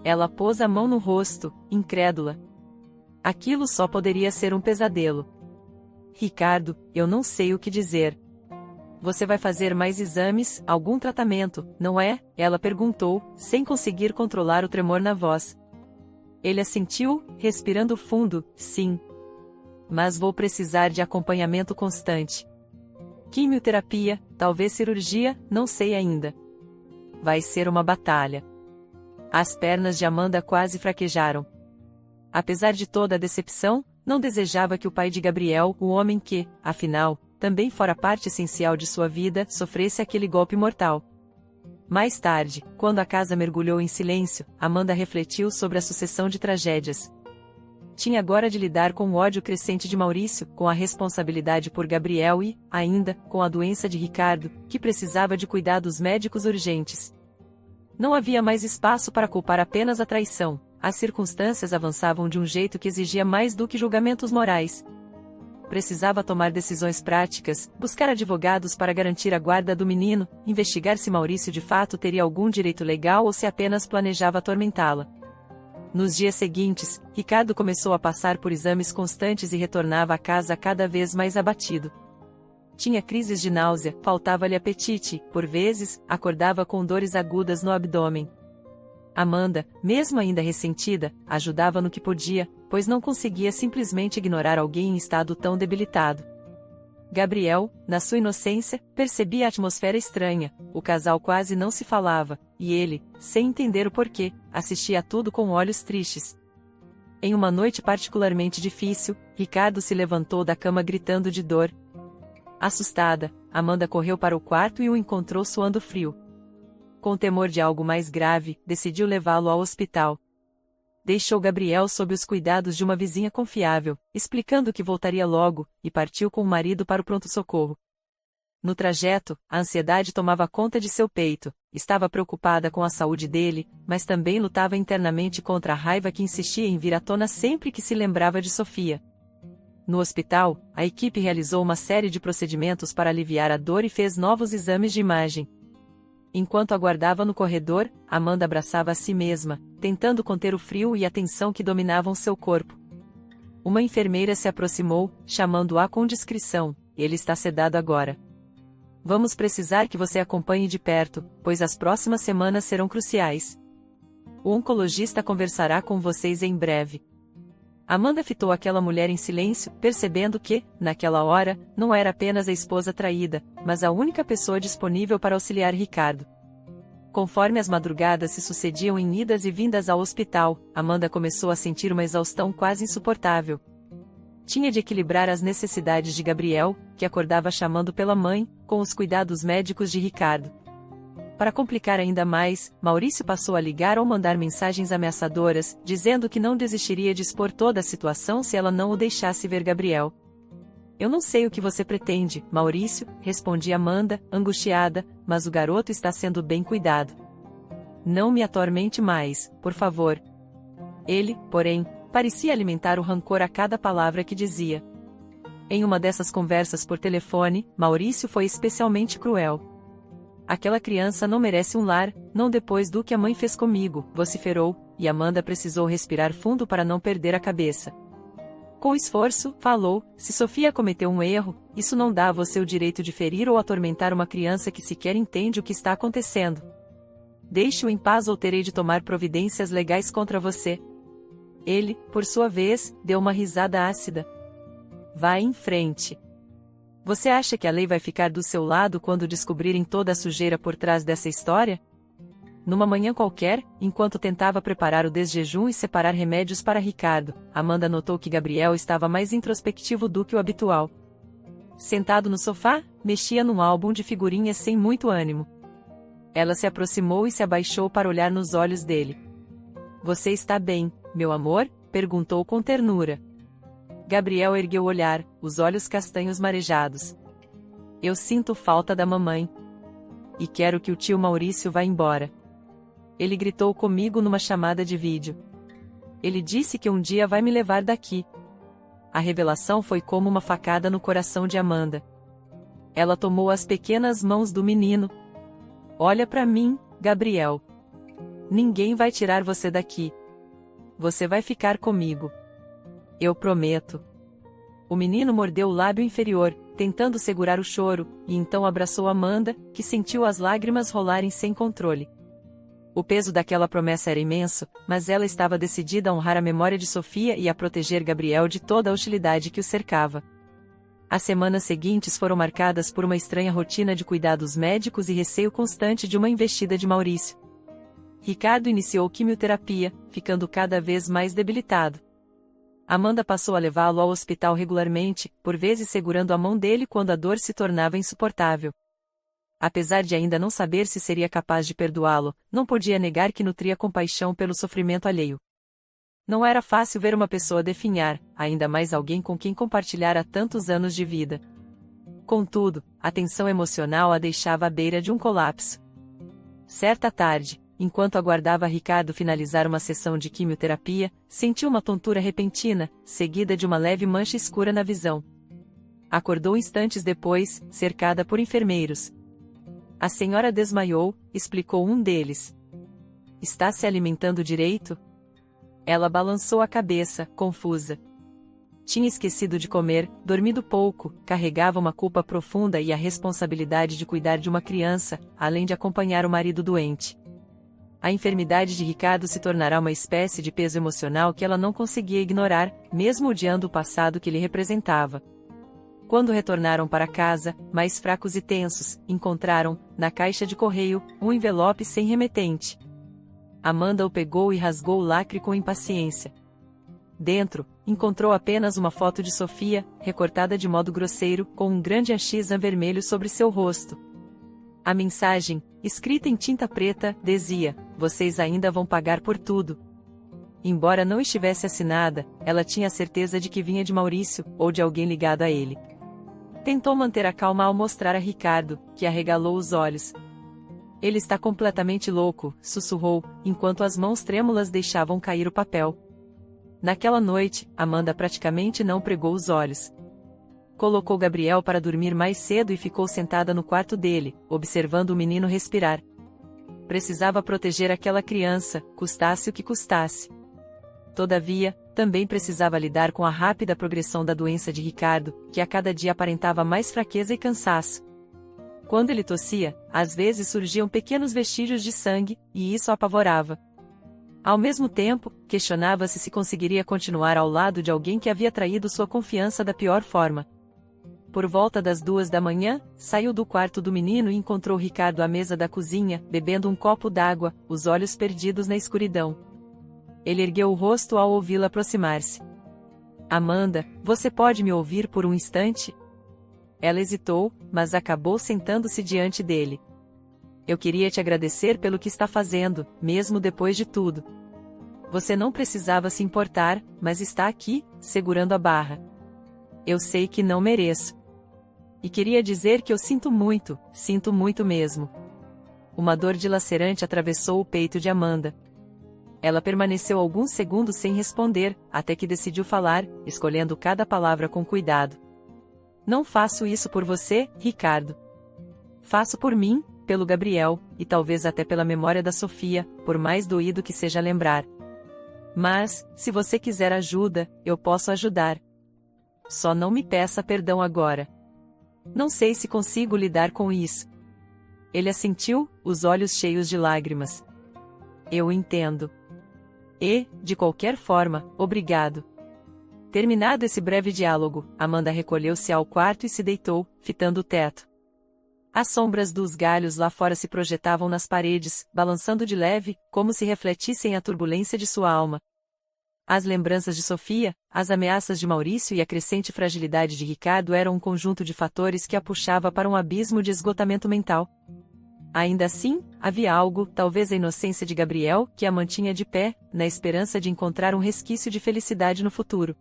Ela pôs a mão no rosto, incrédula. Aquilo só poderia ser um pesadelo. Ricardo, eu não sei o que dizer. Você vai fazer mais exames, algum tratamento, não é? Ela perguntou, sem conseguir controlar o tremor na voz. Ele assentiu, respirando fundo, sim. Mas vou precisar de acompanhamento constante. Quimioterapia, talvez cirurgia, não sei ainda. Vai ser uma batalha. As pernas de Amanda quase fraquejaram. Apesar de toda a decepção, não desejava que o pai de Gabriel, o homem que, afinal, também fora parte essencial de sua vida, sofresse aquele golpe mortal. Mais tarde, quando a casa mergulhou em silêncio, Amanda refletiu sobre a sucessão de tragédias. Tinha agora de lidar com o ódio crescente de Maurício, com a responsabilidade por Gabriel e, ainda, com a doença de Ricardo, que precisava de cuidados médicos urgentes. Não havia mais espaço para culpar apenas a traição. As circunstâncias avançavam de um jeito que exigia mais do que julgamentos morais. precisava tomar decisões práticas, buscar advogados para garantir a guarda do menino, investigar se Maurício de fato teria algum direito legal ou se apenas planejava atormentá-la. Nos dias seguintes, Ricardo começou a passar por exames constantes e retornava à casa cada vez mais abatido. Tinha crises de náusea, faltava-lhe apetite, por vezes, acordava com dores agudas no abdômen. Amanda, mesmo ainda ressentida, ajudava no que podia, pois não conseguia simplesmente ignorar alguém em estado tão debilitado. Gabriel, na sua inocência, percebia a atmosfera estranha, o casal quase não se falava, e ele, sem entender o porquê, assistia a tudo com olhos tristes. Em uma noite particularmente difícil, Ricardo se levantou da cama gritando de dor. Assustada, Amanda correu para o quarto e o encontrou suando frio. Com temor de algo mais grave, decidiu levá-lo ao hospital. Deixou Gabriel sob os cuidados de uma vizinha confiável, explicando que voltaria logo, e partiu com o marido para o pronto-socorro. No trajeto, a ansiedade tomava conta de seu peito, estava preocupada com a saúde dele, mas também lutava internamente contra a raiva que insistia em vir à tona sempre que se lembrava de Sofia. No hospital, a equipe realizou uma série de procedimentos para aliviar a dor e fez novos exames de imagem. Enquanto aguardava no corredor, Amanda abraçava a si mesma, tentando conter o frio e a tensão que dominavam seu corpo. Uma enfermeira se aproximou, chamando-a com discrição: "Ele está sedado agora. Vamos precisar que você acompanhe de perto, pois as próximas semanas serão cruciais. O oncologista conversará com vocês em breve." Amanda fitou aquela mulher em silêncio, percebendo que, naquela hora, não era apenas a esposa traída, mas a única pessoa disponível para auxiliar Ricardo. Conforme as madrugadas se sucediam em idas e vindas ao hospital, Amanda começou a sentir uma exaustão quase insuportável. Tinha de equilibrar as necessidades de Gabriel, que acordava chamando pela mãe, com os cuidados médicos de Ricardo. Para complicar ainda mais, Maurício passou a ligar ou mandar mensagens ameaçadoras, dizendo que não desistiria de expor toda a situação se ela não o deixasse ver Gabriel. "Eu não sei o que você pretende, Maurício", respondia Amanda, angustiada, "mas o garoto está sendo bem cuidado. Não me atormente mais, por favor." Ele, porém, parecia alimentar o rancor a cada palavra que dizia. Em uma dessas conversas por telefone, Maurício foi especialmente cruel. "Aquela criança não merece um lar, não depois do que a mãe fez comigo", vociferou, e Amanda precisou respirar fundo para não perder a cabeça. Com esforço, falou: "Se Sofia cometeu um erro, isso não dá a você o direito de ferir ou atormentar uma criança que sequer entende o que está acontecendo. Deixe-o em paz ou terei de tomar providências legais contra você." Ele, por sua vez, deu uma risada ácida. "Vá em frente. Você acha que a lei vai ficar do seu lado quando descobrirem toda a sujeira por trás dessa história?" Numa manhã qualquer, enquanto tentava preparar o desjejum e separar remédios para Ricardo, Amanda notou que Gabriel estava mais introspectivo do que o habitual. Sentado no sofá, mexia num álbum de figurinhas sem muito ânimo. Ela se aproximou e se abaixou para olhar nos olhos dele. "Você está bem, meu amor?", perguntou com ternura. Gabriel ergueu o olhar, os olhos castanhos marejados. "Eu sinto falta da mamãe. E quero que o tio Maurício vá embora. Ele gritou comigo numa chamada de vídeo. Ele disse que um dia vai me levar daqui." A revelação foi como uma facada no coração de Amanda. Ela tomou as pequenas mãos do menino. "Olha para mim, Gabriel. Ninguém vai tirar você daqui. Você vai ficar comigo. Eu prometo." O menino mordeu o lábio inferior, tentando segurar o choro, e então abraçou Amanda, que sentiu as lágrimas rolarem sem controle. O peso daquela promessa era imenso, mas ela estava decidida a honrar a memória de Sofia e a proteger Gabriel de toda a hostilidade que o cercava. As semanas seguintes foram marcadas por uma estranha rotina de cuidados médicos e receio constante de uma investida de Maurício. Ricardo iniciou quimioterapia, ficando cada vez mais debilitado. Amanda passou a levá-lo ao hospital regularmente, por vezes segurando a mão dele quando a dor se tornava insuportável. Apesar de ainda não saber se seria capaz de perdoá-lo, não podia negar que nutria compaixão pelo sofrimento alheio. Não era fácil ver uma pessoa definhar, ainda mais alguém com quem compartilhara tantos anos de vida. Contudo, a tensão emocional a deixava à beira de um colapso. Certa tarde, enquanto aguardava Ricardo finalizar uma sessão de quimioterapia, sentiu uma tontura repentina, seguida de uma leve mancha escura na visão. Acordou instantes depois, cercada por enfermeiros. A senhora desmaiou, explicou um deles. Está se alimentando direito? Ela balançou a cabeça, confusa. Tinha esquecido de comer, dormido pouco, carregava uma culpa profunda e a responsabilidade de cuidar de uma criança, além de acompanhar o marido doente. A enfermidade de Ricardo se tornará uma espécie de peso emocional que ela não conseguia ignorar, mesmo odiando o passado que lhe representava. Quando retornaram para casa, mais fracos e tensos, encontraram, na caixa de correio, um envelope sem remetente. Amanda o pegou e rasgou o lacre com impaciência. Dentro, encontrou apenas uma foto de Sofia, recortada de modo grosseiro, com um grande X vermelho sobre seu rosto. A mensagem, escrita em tinta preta, dizia: "Vocês ainda vão pagar por tudo." Embora não estivesse assinada, ela tinha a certeza de que vinha de Maurício, ou de alguém ligado a ele. Tentou manter a calma ao mostrar a Ricardo, que arregalou os olhos. "Ele está completamente louco", sussurrou, enquanto as mãos trêmulas deixavam cair o papel. Naquela noite, Amanda praticamente não pregou os olhos. Colocou Gabriel para dormir mais cedo e ficou sentada no quarto dele, observando o menino respirar. Precisava proteger aquela criança, custasse o que custasse. Todavia, também precisava lidar com a rápida progressão da doença de Ricardo, que a cada dia aparentava mais fraqueza e cansaço. Quando ele tossia, às vezes surgiam pequenos vestígios de sangue, e isso a apavorava. Ao mesmo tempo, questionava-se se conseguiria continuar ao lado de alguém que havia traído sua confiança da pior forma. Por volta das 2 da manhã, saiu do quarto do menino e encontrou Ricardo à mesa da cozinha, bebendo um copo d'água, os olhos perdidos na escuridão. Ele ergueu o rosto ao ouvi-la aproximar-se. "Amanda, você pode me ouvir por um instante?" Ela hesitou, mas acabou sentando-se diante dele. "Eu queria te agradecer pelo que está fazendo, mesmo depois de tudo. Você não precisava se importar, mas está aqui, segurando a barra. Eu sei que não mereço. E queria dizer que eu sinto muito mesmo." Uma dor dilacerante atravessou o peito de Amanda. Ela permaneceu alguns segundos sem responder, até que decidiu falar, escolhendo cada palavra com cuidado. "Não faço isso por você, Ricardo. Faço por mim, pelo Gabriel, e talvez até pela memória da Sofia, por mais doído que seja lembrar. Mas, se você quiser ajuda, eu posso ajudar. Só não me peça perdão agora. Não sei se consigo lidar com isso." Ele assentiu, os olhos cheios de lágrimas. "Eu entendo. E, de qualquer forma, obrigado." Terminado esse breve diálogo, Amanda recolheu-se ao quarto e se deitou, fitando o teto. As sombras dos galhos lá fora se projetavam nas paredes, balançando de leve, como se refletissem a turbulência de sua alma. As lembranças de Sofia, as ameaças de Maurício e a crescente fragilidade de Ricardo eram um conjunto de fatores que a puxava para um abismo de esgotamento mental. Ainda assim, havia algo, talvez a inocência de Gabriel, que a mantinha de pé, na esperança de encontrar um resquício de felicidade no futuro.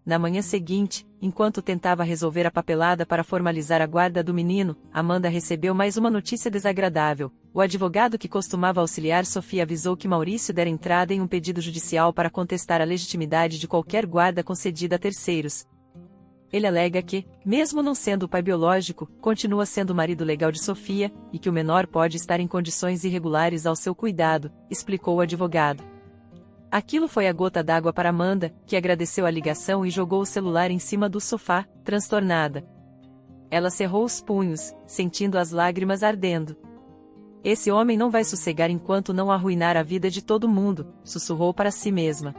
Na manhã seguinte, enquanto tentava resolver a papelada para formalizar a guarda do menino, Amanda recebeu mais uma notícia desagradável. O advogado que costumava auxiliar Sofia avisou que Maurício dera entrada em um pedido judicial para contestar a legitimidade de qualquer guarda concedida a terceiros. Ele alega que, mesmo não sendo o pai biológico, continua sendo o marido legal de Sofia, e que o menor pode estar em condições irregulares ao seu cuidado, explicou o advogado. Aquilo foi a gota d'água para Amanda, que agradeceu a ligação e jogou o celular em cima do sofá, transtornada. Ela cerrou os punhos, sentindo as lágrimas ardendo. "Esse homem não vai sossegar enquanto não arruinar a vida de todo mundo", sussurrou para si mesma.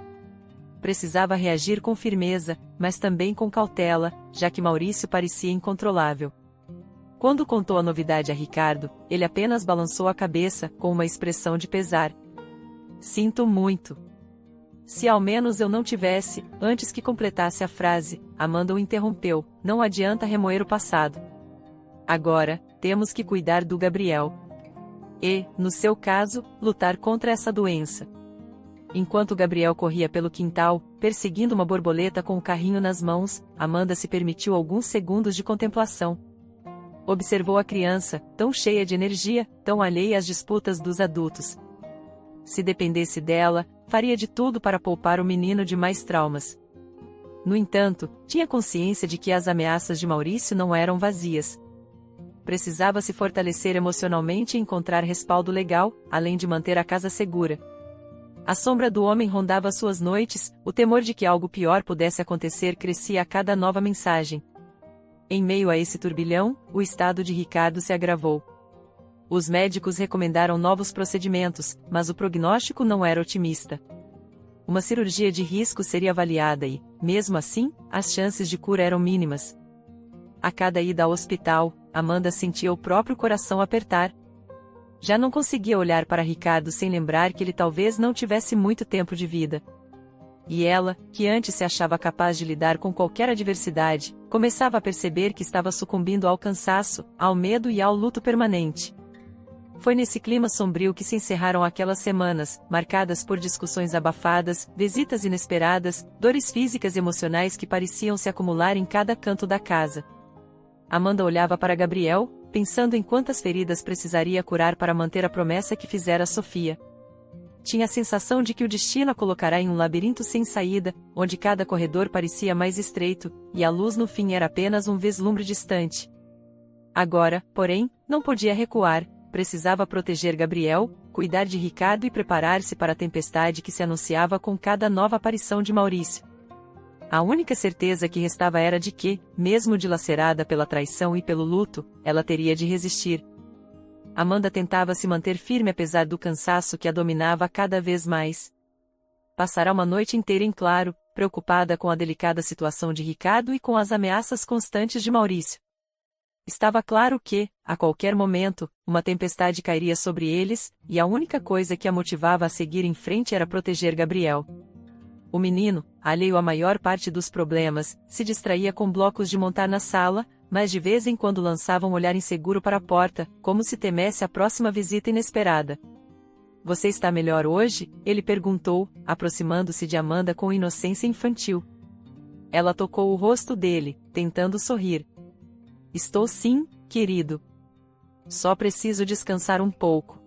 Precisava reagir com firmeza, mas também com cautela, já que Maurício parecia incontrolável. Quando contou a novidade a Ricardo, ele apenas balançou a cabeça, com uma expressão de pesar. "Sinto muito." Se ao menos eu não tivesse, antes que completasse a frase, Amanda o interrompeu, "Não adianta remoer o passado. Agora, temos que cuidar do Gabriel. E, no seu caso, lutar contra essa doença." Enquanto Gabriel corria pelo quintal, perseguindo uma borboleta com o carrinho nas mãos, Amanda se permitiu alguns segundos de contemplação. Observou a criança, tão cheia de energia, tão alheia às disputas dos adultos. Se dependesse dela, faria de tudo para poupar o menino de mais traumas. No entanto, tinha consciência de que as ameaças de Maurício não eram vazias. Precisava se fortalecer emocionalmente e encontrar respaldo legal, além de manter a casa segura. A sombra do homem rondava suas noites, o temor de que algo pior pudesse acontecer crescia a cada nova mensagem. Em meio a esse turbilhão, o estado de Ricardo se agravou. Os médicos recomendaram novos procedimentos, mas o prognóstico não era otimista. Uma cirurgia de risco seria avaliada e, mesmo assim, as chances de cura eram mínimas. A cada ida ao hospital, Amanda sentia o próprio coração apertar. Já não conseguia olhar para Ricardo sem lembrar que ele talvez não tivesse muito tempo de vida. E ela, que antes se achava capaz de lidar com qualquer adversidade, começava a perceber que estava sucumbindo ao cansaço, ao medo e ao luto permanente. Foi nesse clima sombrio que se encerraram aquelas semanas, marcadas por discussões abafadas, visitas inesperadas, dores físicas e emocionais que pareciam se acumular em cada canto da casa. Amanda olhava para Gabriel, pensando em quantas feridas precisaria curar para manter a promessa que fizera a Sofia. Tinha a sensação de que o destino a colocará em um labirinto sem saída, onde cada corredor parecia mais estreito, e a luz no fim era apenas um vislumbre distante. Agora, porém, não podia recuar, precisava proteger Gabriel, cuidar de Ricardo e preparar-se para a tempestade que se anunciava com cada nova aparição de Maurício. A única certeza que restava era de que, mesmo dilacerada pela traição e pelo luto, ela teria de resistir. Amanda tentava se manter firme apesar do cansaço que a dominava cada vez mais. Passará uma noite inteira em claro, preocupada com a delicada situação de Ricardo e com as ameaças constantes de Maurício. Estava claro que, a qualquer momento, uma tempestade cairia sobre eles, e a única coisa que a motivava a seguir em frente era proteger Gabriel. O menino, alheio à maior parte dos problemas, se distraía com blocos de montar na sala, mas de vez em quando lançava um olhar inseguro para a porta, como se temesse a próxima visita inesperada. "Você está melhor hoje?" ele perguntou, aproximando-se de Amanda com inocência infantil. Ela tocou o rosto dele, tentando sorrir. "Estou sim, querido. Só preciso descansar um pouco."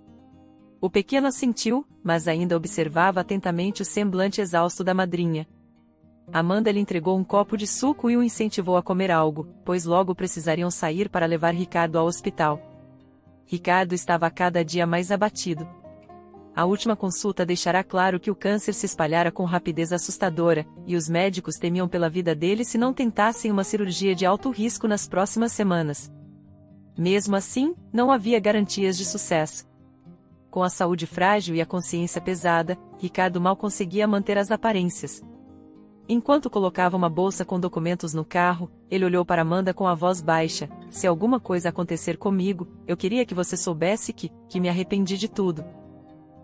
O pequeno assentiu, mas ainda observava atentamente o semblante exausto da madrinha. Amanda lhe entregou um copo de suco e o incentivou a comer algo, pois logo precisariam sair para levar Ricardo ao hospital. Ricardo estava a cada dia mais abatido. A última consulta deixará claro que o câncer se espalhara com rapidez assustadora, e os médicos temiam pela vida dele se não tentassem uma cirurgia de alto risco nas próximas semanas. Mesmo assim, não havia garantias de sucesso. Com a saúde frágil e a consciência pesada, Ricardo mal conseguia manter as aparências. Enquanto colocava uma bolsa com documentos no carro, ele olhou para Amanda com a voz baixa: "Se alguma coisa acontecer comigo, eu queria que você soubesse que me arrependi de tudo.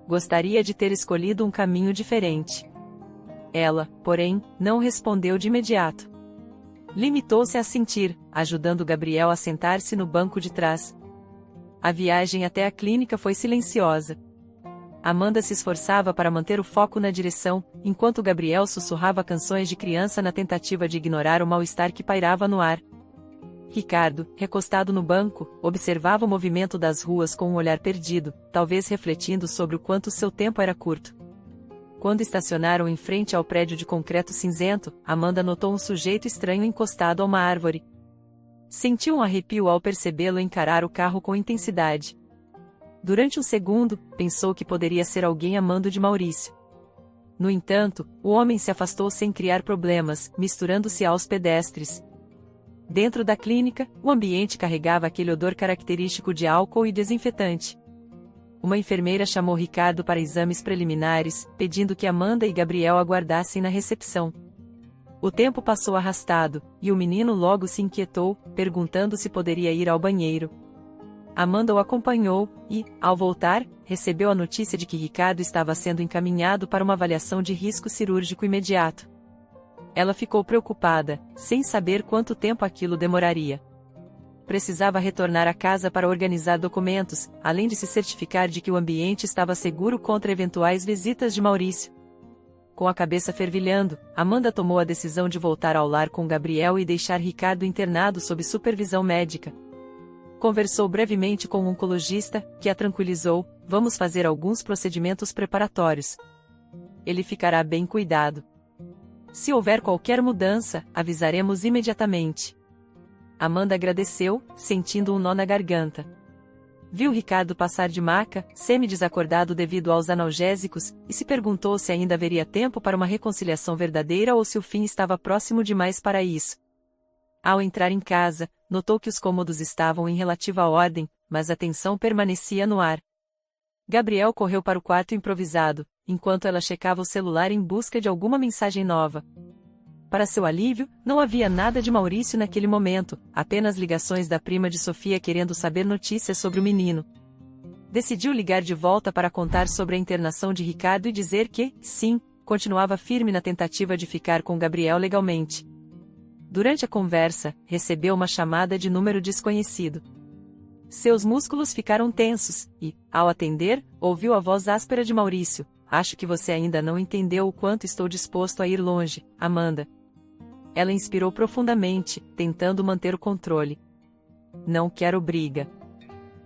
Gostaria de ter escolhido um caminho diferente." Ela, porém, não respondeu de imediato. Limitou-se a assentir, ajudando Gabriel a sentar-se no banco de trás. A viagem até a clínica foi silenciosa. Amanda se esforçava para manter o foco na direção, enquanto Gabriel sussurrava canções de criança na tentativa de ignorar o mal-estar que pairava no ar. Ricardo, recostado no banco, observava o movimento das ruas com um olhar perdido, talvez refletindo sobre o quanto seu tempo era curto. Quando estacionaram em frente ao prédio de concreto cinzento, Amanda notou um sujeito estranho encostado a uma árvore. Sentiu um arrepio ao percebê-lo encarar o carro com intensidade. Durante um segundo, pensou que poderia ser alguém amando de Maurício. No entanto, o homem se afastou sem criar problemas, misturando-se aos pedestres. Dentro da clínica, o ambiente carregava aquele odor característico de álcool e desinfetante. Uma enfermeira chamou Ricardo para exames preliminares, pedindo que Amanda e Gabriel aguardassem na recepção. O tempo passou arrastado, e o menino logo se inquietou, perguntando se poderia ir ao banheiro. Amanda o acompanhou, e, ao voltar, recebeu a notícia de que Ricardo estava sendo encaminhado para uma avaliação de risco cirúrgico imediato. Ela ficou preocupada, sem saber quanto tempo aquilo demoraria. Precisava retornar à casa para organizar documentos, além de se certificar de que o ambiente estava seguro contra eventuais visitas de Maurício. Com a cabeça fervilhando, Amanda tomou a decisão de voltar ao lar com Gabriel e deixar Ricardo internado sob supervisão médica. Conversou brevemente com um oncologista, que a tranquilizou: "Vamos fazer alguns procedimentos preparatórios. Ele ficará bem cuidado." Se houver qualquer mudança, avisaremos imediatamente. Amanda agradeceu, sentindo um nó na garganta. Viu Ricardo passar de maca, semi-desacordado devido aos analgésicos, e se perguntou se ainda haveria tempo para uma reconciliação verdadeira ou se o fim estava próximo demais para isso. Ao entrar em casa, notou que os cômodos estavam em relativa ordem, mas a tensão permanecia no ar. Gabriel correu para o quarto improvisado, enquanto ela checava o celular em busca de alguma mensagem nova. Para seu alívio, não havia nada de Maurício naquele momento, apenas ligações da prima de Sofia querendo saber notícias sobre o menino. Decidiu ligar de volta para contar sobre a internação de Ricardo e dizer que, sim, continuava firme na tentativa de ficar com Gabriel legalmente. Durante a conversa, recebeu uma chamada de número desconhecido. Seus músculos ficaram tensos, e, ao atender, ouviu a voz áspera de Maurício. Acho que você ainda não entendeu o quanto estou disposto a ir longe, Amanda. Ela inspirou profundamente, tentando manter o controle. Não quero briga.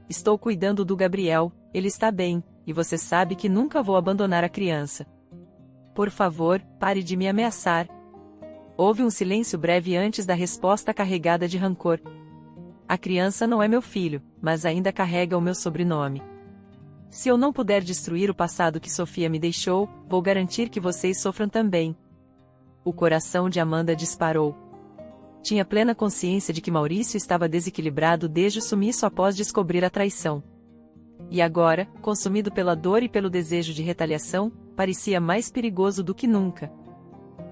Estou cuidando do Gabriel, ele está bem, e você sabe que nunca vou abandonar a criança. Por favor, pare de me ameaçar. Houve um silêncio breve antes da resposta carregada de rancor. A criança não é meu filho, mas ainda carrega o meu sobrenome. Se eu não puder destruir o passado que Sofia me deixou, vou garantir que vocês sofram também. O coração de Amanda disparou. Tinha plena consciência de que Maurício estava desequilibrado desde o sumiço após descobrir a traição. E agora, consumido pela dor e pelo desejo de retaliação, parecia mais perigoso do que nunca.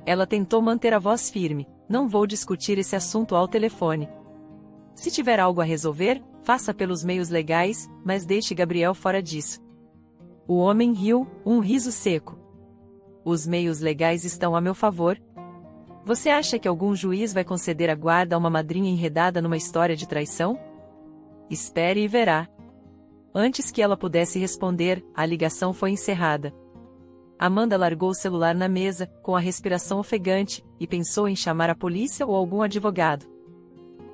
Ela tentou manter a voz firme. Não vou discutir esse assunto ao telefone. Se tiver algo a resolver, faça pelos meios legais, mas deixe Gabriel fora disso. O homem riu, um riso seco. Os meios legais estão a meu favor. Você acha que algum juiz vai conceder a guarda a uma madrinha enredada numa história de traição? Espere e verá. Antes que ela pudesse responder, a ligação foi encerrada. Amanda largou o celular na mesa, com a respiração ofegante, e pensou em chamar a polícia ou algum advogado.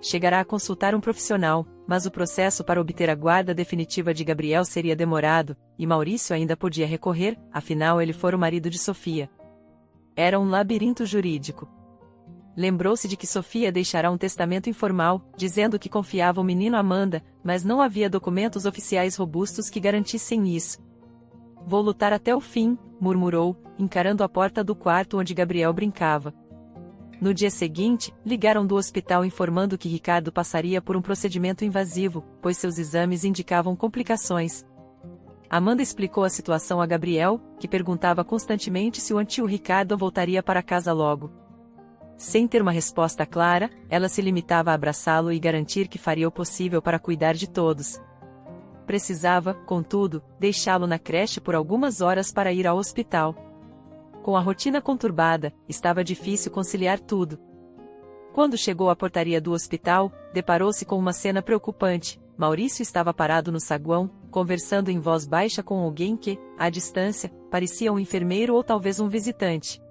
Chegará a consultar um profissional, mas o processo para obter a guarda definitiva de Gabriel seria demorado, e Maurício ainda podia recorrer, afinal ele fora o marido de Sofia. Era um labirinto jurídico. Lembrou-se de que Sofia deixará um testamento informal, dizendo que confiava o menino a Amanda, mas não havia documentos oficiais robustos que garantissem isso. Vou lutar até o fim, murmurou, encarando a porta do quarto onde Gabriel brincava. No dia seguinte, ligaram do hospital informando que Ricardo passaria por um procedimento invasivo, pois seus exames indicavam complicações. Amanda explicou a situação a Gabriel, que perguntava constantemente se o antio Ricardo voltaria para casa logo. Sem ter uma resposta clara, ela se limitava a abraçá-lo e garantir que faria o possível para cuidar de todos. Precisava, contudo, deixá-lo na creche por algumas horas para ir ao hospital. Com a rotina conturbada, estava difícil conciliar tudo. Quando chegou à portaria do hospital, deparou-se com uma cena preocupante. Maurício estava parado no saguão, conversando em voz baixa com alguém que, à distância, parecia um enfermeiro ou talvez um visitante.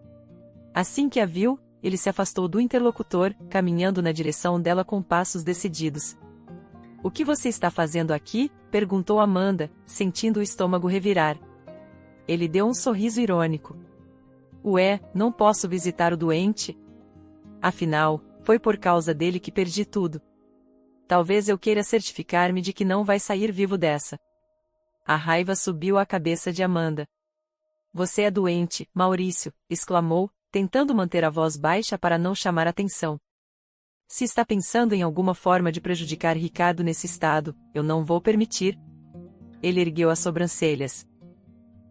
Assim que a viu, ele se afastou do interlocutor, caminhando na direção dela com passos decididos. "O que você está fazendo aqui?", perguntou Amanda, sentindo o estômago revirar. Ele deu um sorriso irônico. "Ué, não posso visitar o doente? Afinal, foi por causa dele que perdi tudo. Talvez eu queira certificar-me de que não vai sair vivo dessa." A raiva subiu à cabeça de Amanda. "Você é doente, Maurício", exclamou, tentando manter a voz baixa para não chamar atenção. "Se está pensando em alguma forma de prejudicar Ricardo nesse estado, eu não vou permitir." Ele ergueu as sobrancelhas.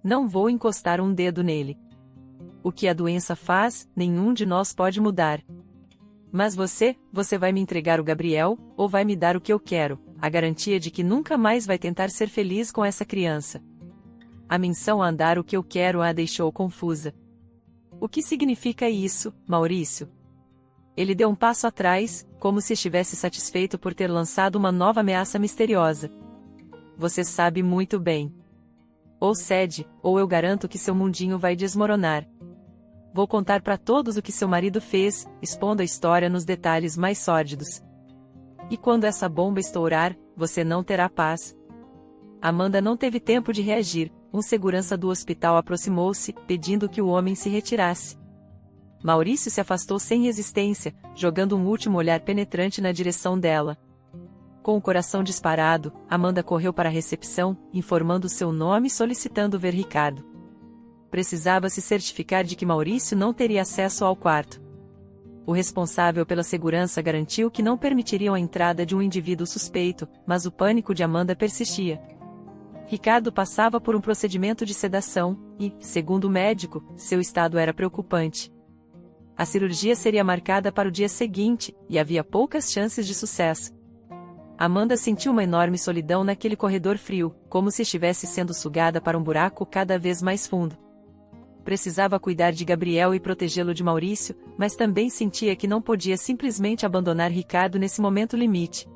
"Não vou encostar um dedo nele. O que a doença faz, nenhum de nós pode mudar. Mas você vai me entregar o Gabriel, ou vai me dar o que eu quero, a garantia de que nunca mais vai tentar ser feliz com essa criança." A menção a dar o que eu quero a deixou confusa. "O que significa isso, Maurício?" Ele deu um passo atrás, como se estivesse satisfeito por ter lançado uma nova ameaça misteriosa. "Você sabe muito bem. Ou cede, ou eu garanto que seu mundinho vai desmoronar. Vou contar para todos o que seu marido fez, expondo a história nos detalhes mais sórdidos. E quando essa bomba estourar, você não terá paz." Amanda não teve tempo de reagir. Um segurança do hospital aproximou-se, pedindo que o homem se retirasse. Maurício se afastou sem resistência, jogando um último olhar penetrante na direção dela. Com o coração disparado, Amanda correu para a recepção, informando seu nome e solicitando ver Ricardo. Precisava se certificar de que Maurício não teria acesso ao quarto. O responsável pela segurança garantiu que não permitiriam a entrada de um indivíduo suspeito, mas o pânico de Amanda persistia. Ricardo passava por um procedimento de sedação e, segundo o médico, seu estado era preocupante. A cirurgia seria marcada para o dia seguinte, e havia poucas chances de sucesso. Amanda sentiu uma enorme solidão naquele corredor frio, como se estivesse sendo sugada para um buraco cada vez mais fundo. Precisava cuidar de Gabriel e protegê-lo de Maurício, mas também sentia que não podia simplesmente abandonar Ricardo nesse momento limite.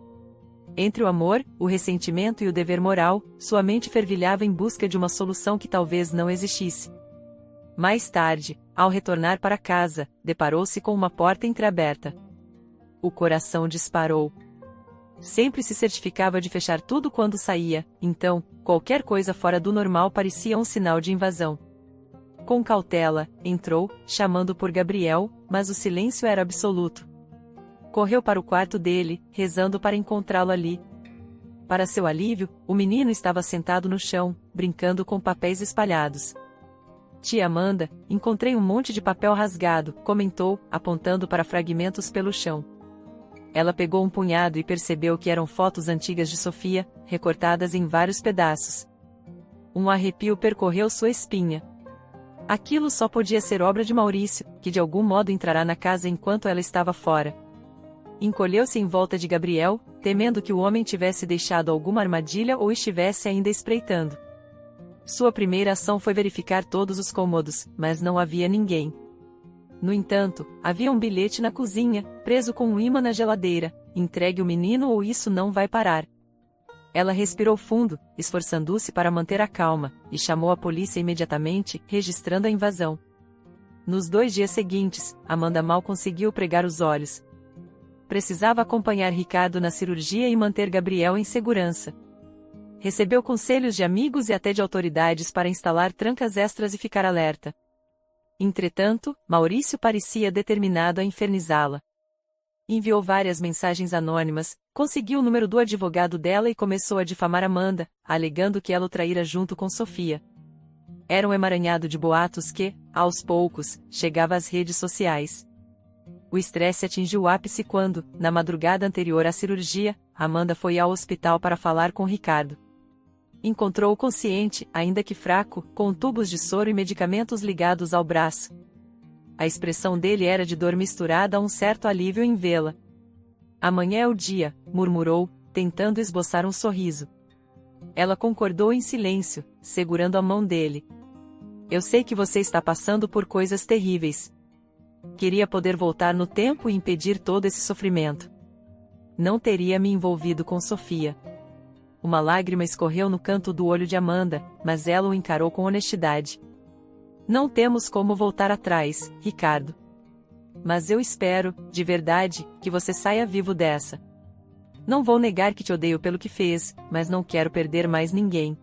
Entre o amor, o ressentimento e o dever moral, sua mente fervilhava em busca de uma solução que talvez não existisse. Mais tarde, ao retornar para casa, deparou-se com uma porta entreaberta. O coração disparou. Sempre se certificava de fechar tudo quando saía, então, qualquer coisa fora do normal parecia um sinal de invasão. Com cautela, entrou, chamando por Gabriel, mas o silêncio era absoluto. Correu para o quarto dele, rezando para encontrá-lo ali. Para seu alívio, o menino estava sentado no chão, brincando com papéis espalhados. Tia Amanda, encontrei um monte de papel rasgado, comentou, apontando para fragmentos pelo chão. Ela pegou um punhado e percebeu que eram fotos antigas de Sofia, recortadas em vários pedaços. Um arrepio percorreu sua espinha. Aquilo só podia ser obra de Maurício, que de algum modo entrará na casa enquanto ela estava fora. Encolheu-se em volta de Gabriel, temendo que o homem tivesse deixado alguma armadilha ou estivesse ainda espreitando. Sua primeira ação foi verificar todos os cômodos, mas não havia ninguém. No entanto, havia um bilhete na cozinha, preso com um ímã na geladeira: entregue o menino ou isso não vai parar. Ela respirou fundo, esforçando-se para manter a calma, e chamou a polícia imediatamente, registrando a invasão. Nos 2 dias seguintes, Amanda mal conseguiu pregar os olhos. Precisava acompanhar Ricardo na cirurgia e manter Gabriel em segurança. Recebeu conselhos de amigos e até de autoridades para instalar trancas extras e ficar alerta. Entretanto, Maurício parecia determinado a infernizá-la. Enviou várias mensagens anônimas, conseguiu o número do advogado dela e começou a difamar Amanda, alegando que ela o traíra junto com Sofia. Era um emaranhado de boatos que, aos poucos, chegava às redes sociais. O estresse atingiu o ápice quando, na madrugada anterior à cirurgia, Amanda foi ao hospital para falar com Ricardo. Encontrou-o consciente, ainda que fraco, com tubos de soro e medicamentos ligados ao braço. A expressão dele era de dor misturada a um certo alívio em vê-la. "Amanhã é o dia", murmurou, tentando esboçar um sorriso. Ela concordou em silêncio, segurando a mão dele. "Eu sei que você está passando por coisas terríveis. Queria poder voltar no tempo e impedir todo esse sofrimento. Não teria me envolvido com Sofia." Uma lágrima escorreu no canto do olho de Amanda, mas ela o encarou com honestidade. "Não temos como voltar atrás, Ricardo. Mas eu espero, de verdade, que você saia vivo dessa. Não vou negar que te odeio pelo que fez, mas não quero perder mais ninguém."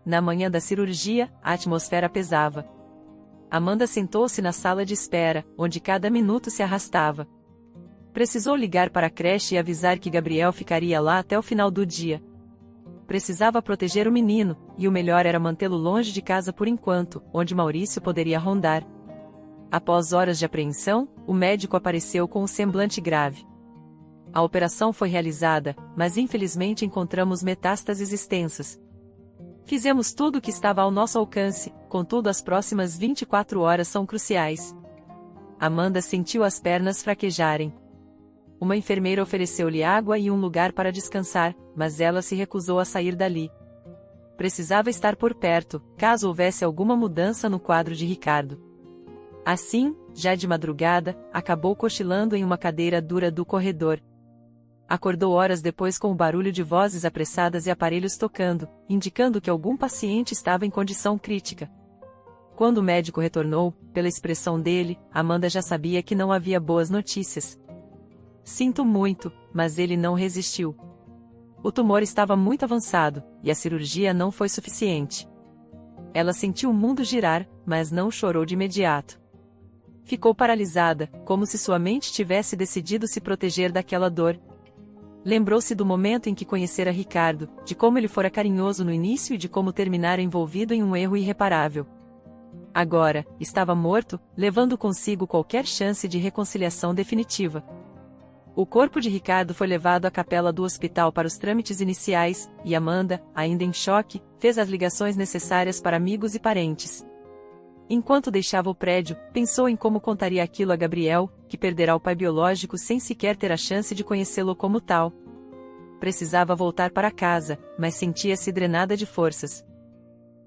Na manhã da cirurgia, a atmosfera pesava. Amanda sentou-se na sala de espera, onde cada minuto se arrastava. Precisou ligar para a creche e avisar que Gabriel ficaria lá até o final do dia. Precisava proteger o menino, e o melhor era mantê-lo longe de casa por enquanto, onde Maurício poderia rondar. Após horas de apreensão, o médico apareceu com um semblante grave. A operação foi realizada, mas infelizmente encontramos metástases extensas. Fizemos tudo o que estava ao nosso alcance, contudo as próximas 24 horas são cruciais. Amanda sentiu as pernas fraquejarem. Uma enfermeira ofereceu-lhe água e um lugar para descansar, mas ela se recusou a sair dali. Precisava estar por perto, caso houvesse alguma mudança no quadro de Ricardo. Assim, já de madrugada, acabou cochilando em uma cadeira dura do corredor. Acordou horas depois com o barulho de vozes apressadas e aparelhos tocando, indicando que algum paciente estava em condição crítica. Quando o médico retornou, pela expressão dele, Amanda já sabia que não havia boas notícias. "Sinto muito", mas ele não resistiu. O tumor estava muito avançado, e a cirurgia não foi suficiente. Ela sentiu o mundo girar, mas não chorou de imediato. ficou paralisada, como se sua mente tivesse decidido se proteger daquela dor. Lembrou-se do momento em que conhecera Ricardo, de como ele fora carinhoso no início e de como terminara envolvido em um erro irreparável. Agora, estava morto, levando consigo qualquer chance de reconciliação definitiva. O corpo de Ricardo foi levado à capela do hospital para os trâmites iniciais, e Amanda, ainda em choque, fez as ligações necessárias para amigos e parentes. Enquanto deixava o prédio, pensou em como contaria aquilo a Gabriel, que perderá o pai biológico sem sequer ter a chance de conhecê-lo como tal. Precisava voltar para casa, mas sentia-se drenada de forças.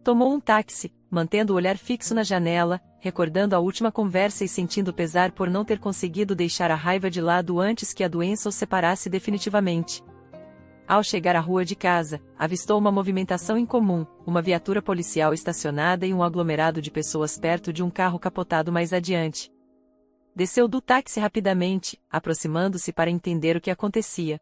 Tomou um táxi, mantendo o olhar fixo na janela, recordando a última conversa e sentindo pesar por não ter conseguido deixar a raiva de lado antes que a doença os separasse definitivamente. Ao chegar à rua de casa, avistou uma movimentação incomum, uma viatura policial estacionada e um aglomerado de pessoas perto de um carro capotado mais adiante. Desceu do táxi rapidamente, aproximando-se para entender o que acontecia.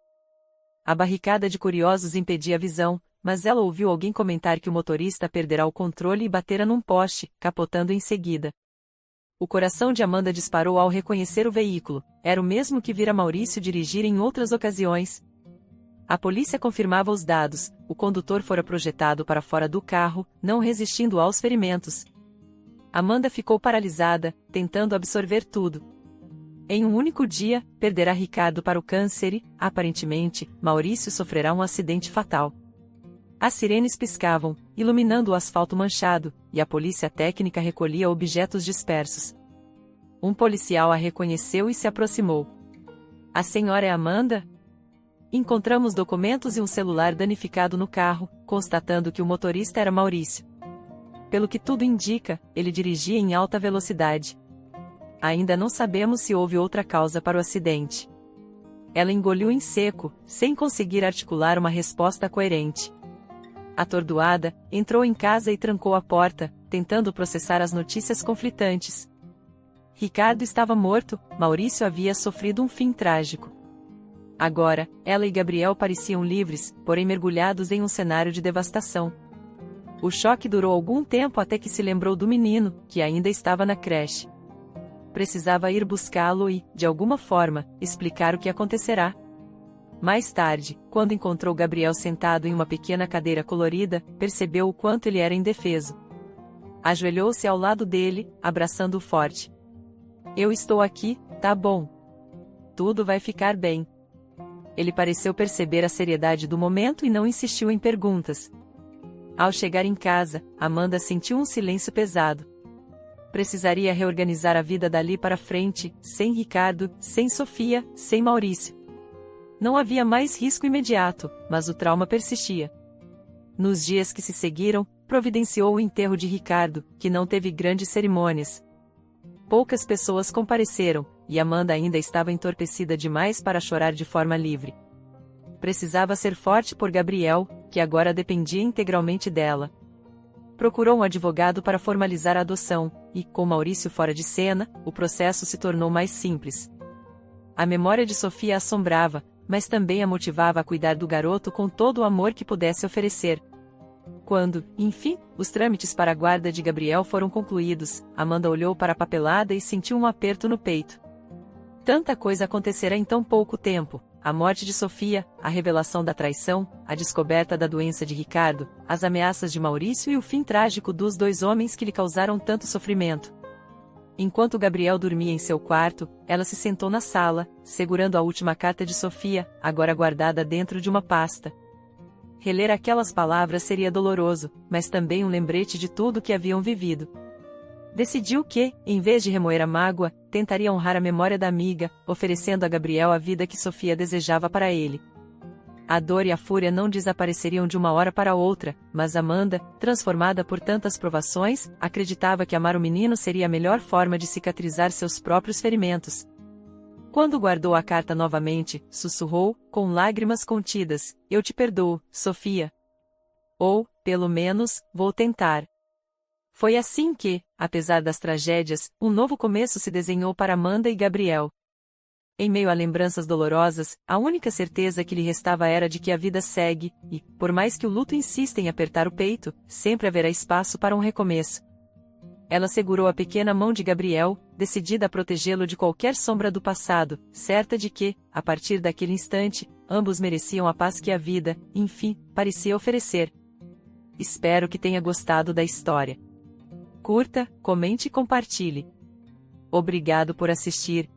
A barricada de curiosos impedia a visão, mas ela ouviu alguém comentar que o motorista perderá o controle e batera num poste, capotando em seguida. O coração de Amanda disparou ao reconhecer o veículo, era o mesmo que vira Maurício dirigir em outras ocasiões. A polícia confirmava os dados, o condutor fora projetado para fora do carro, não resistindo aos ferimentos. Amanda ficou paralisada, tentando absorver tudo. Em um único dia, perderá Ricardo para o câncer e, aparentemente, Maurício sofrerá um acidente fatal. As sirenes piscavam, iluminando o asfalto manchado, e a polícia técnica recolhia objetos dispersos. Um policial a reconheceu e se aproximou. "A senhora é Amanda?" Encontramos documentos e um celular danificado no carro, constatando que o motorista era Maurício. Pelo que tudo indica, ele dirigia em alta velocidade. Ainda não sabemos se houve outra causa para o acidente. Ela engoliu em seco, sem conseguir articular uma resposta coerente. Atordoada, entrou em casa e trancou a porta, tentando processar as notícias conflitantes. Ricardo estava morto, Maurício havia sofrido um fim trágico. Agora, ela e Gabriel pareciam livres, porém mergulhados em um cenário de devastação. O choque durou algum tempo até que se lembrou do menino, que ainda estava na creche. Precisava ir buscá-lo e, de alguma forma, explicar o que acontecerá. Mais tarde, quando encontrou Gabriel sentado em uma pequena cadeira colorida, percebeu o quanto ele era indefeso. Ajoelhou-se ao lado dele, abraçando-o forte. "Eu estou aqui, tá bom. Tudo vai ficar bem." Ele pareceu perceber a seriedade do momento e não insistiu em perguntas. Ao chegar em casa, Amanda sentiu um silêncio pesado. Precisaria reorganizar a vida dali para frente, sem Ricardo, sem Sofia, sem Maurício. Não havia mais risco imediato, mas o trauma persistia. Nos dias que se seguiram, providenciou o enterro de Ricardo, que não teve grandes cerimônias. Poucas pessoas compareceram, e Amanda ainda estava entorpecida demais para chorar de forma livre. Precisava ser forte por Gabriel, que agora dependia integralmente dela. Procurou um advogado para formalizar a adoção, e, com Maurício fora de cena, o processo se tornou mais simples. A memória de Sofia assombrava, mas também a motivava a cuidar do garoto com todo o amor que pudesse oferecer. Quando, enfim, os trâmites para a guarda de Gabriel foram concluídos, Amanda olhou para a papelada e sentiu um aperto no peito. Tanta coisa acontecerá em tão pouco tempo: a morte de Sofia, a revelação da traição, a descoberta da doença de Ricardo, as ameaças de Maurício e o fim trágico dos dois homens que lhe causaram tanto sofrimento. Enquanto Gabriel dormia em seu quarto, ela se sentou na sala, segurando a última carta de Sofia, agora guardada dentro de uma pasta. Reler aquelas palavras seria doloroso, mas também um lembrete de tudo que haviam vivido. Decidiu que, em vez de remoer a mágoa, tentaria honrar a memória da amiga, oferecendo a Gabriel a vida que Sofia desejava para ele. A dor e a fúria não desapareceriam de uma hora para outra, mas Amanda, transformada por tantas provações, acreditava que amar o menino seria a melhor forma de cicatrizar seus próprios ferimentos. Quando guardou a carta novamente, sussurrou, com lágrimas contidas: "Eu te perdoo, Sofia. Ou, pelo menos, vou tentar." Foi assim que, apesar das tragédias, um novo começo se desenhou para Amanda e Gabriel. Em meio a lembranças dolorosas, a única certeza que lhe restava era de que a vida segue, e, por mais que o luto insista em apertar o peito, sempre haverá espaço para um recomeço. Ela segurou a pequena mão de Gabriel, decidida a protegê-lo de qualquer sombra do passado, certa de que, a partir daquele instante, ambos mereciam a paz que a vida, enfim, parecia oferecer. Espero que tenha gostado da história. Curta, comente e compartilhe. Obrigado por assistir.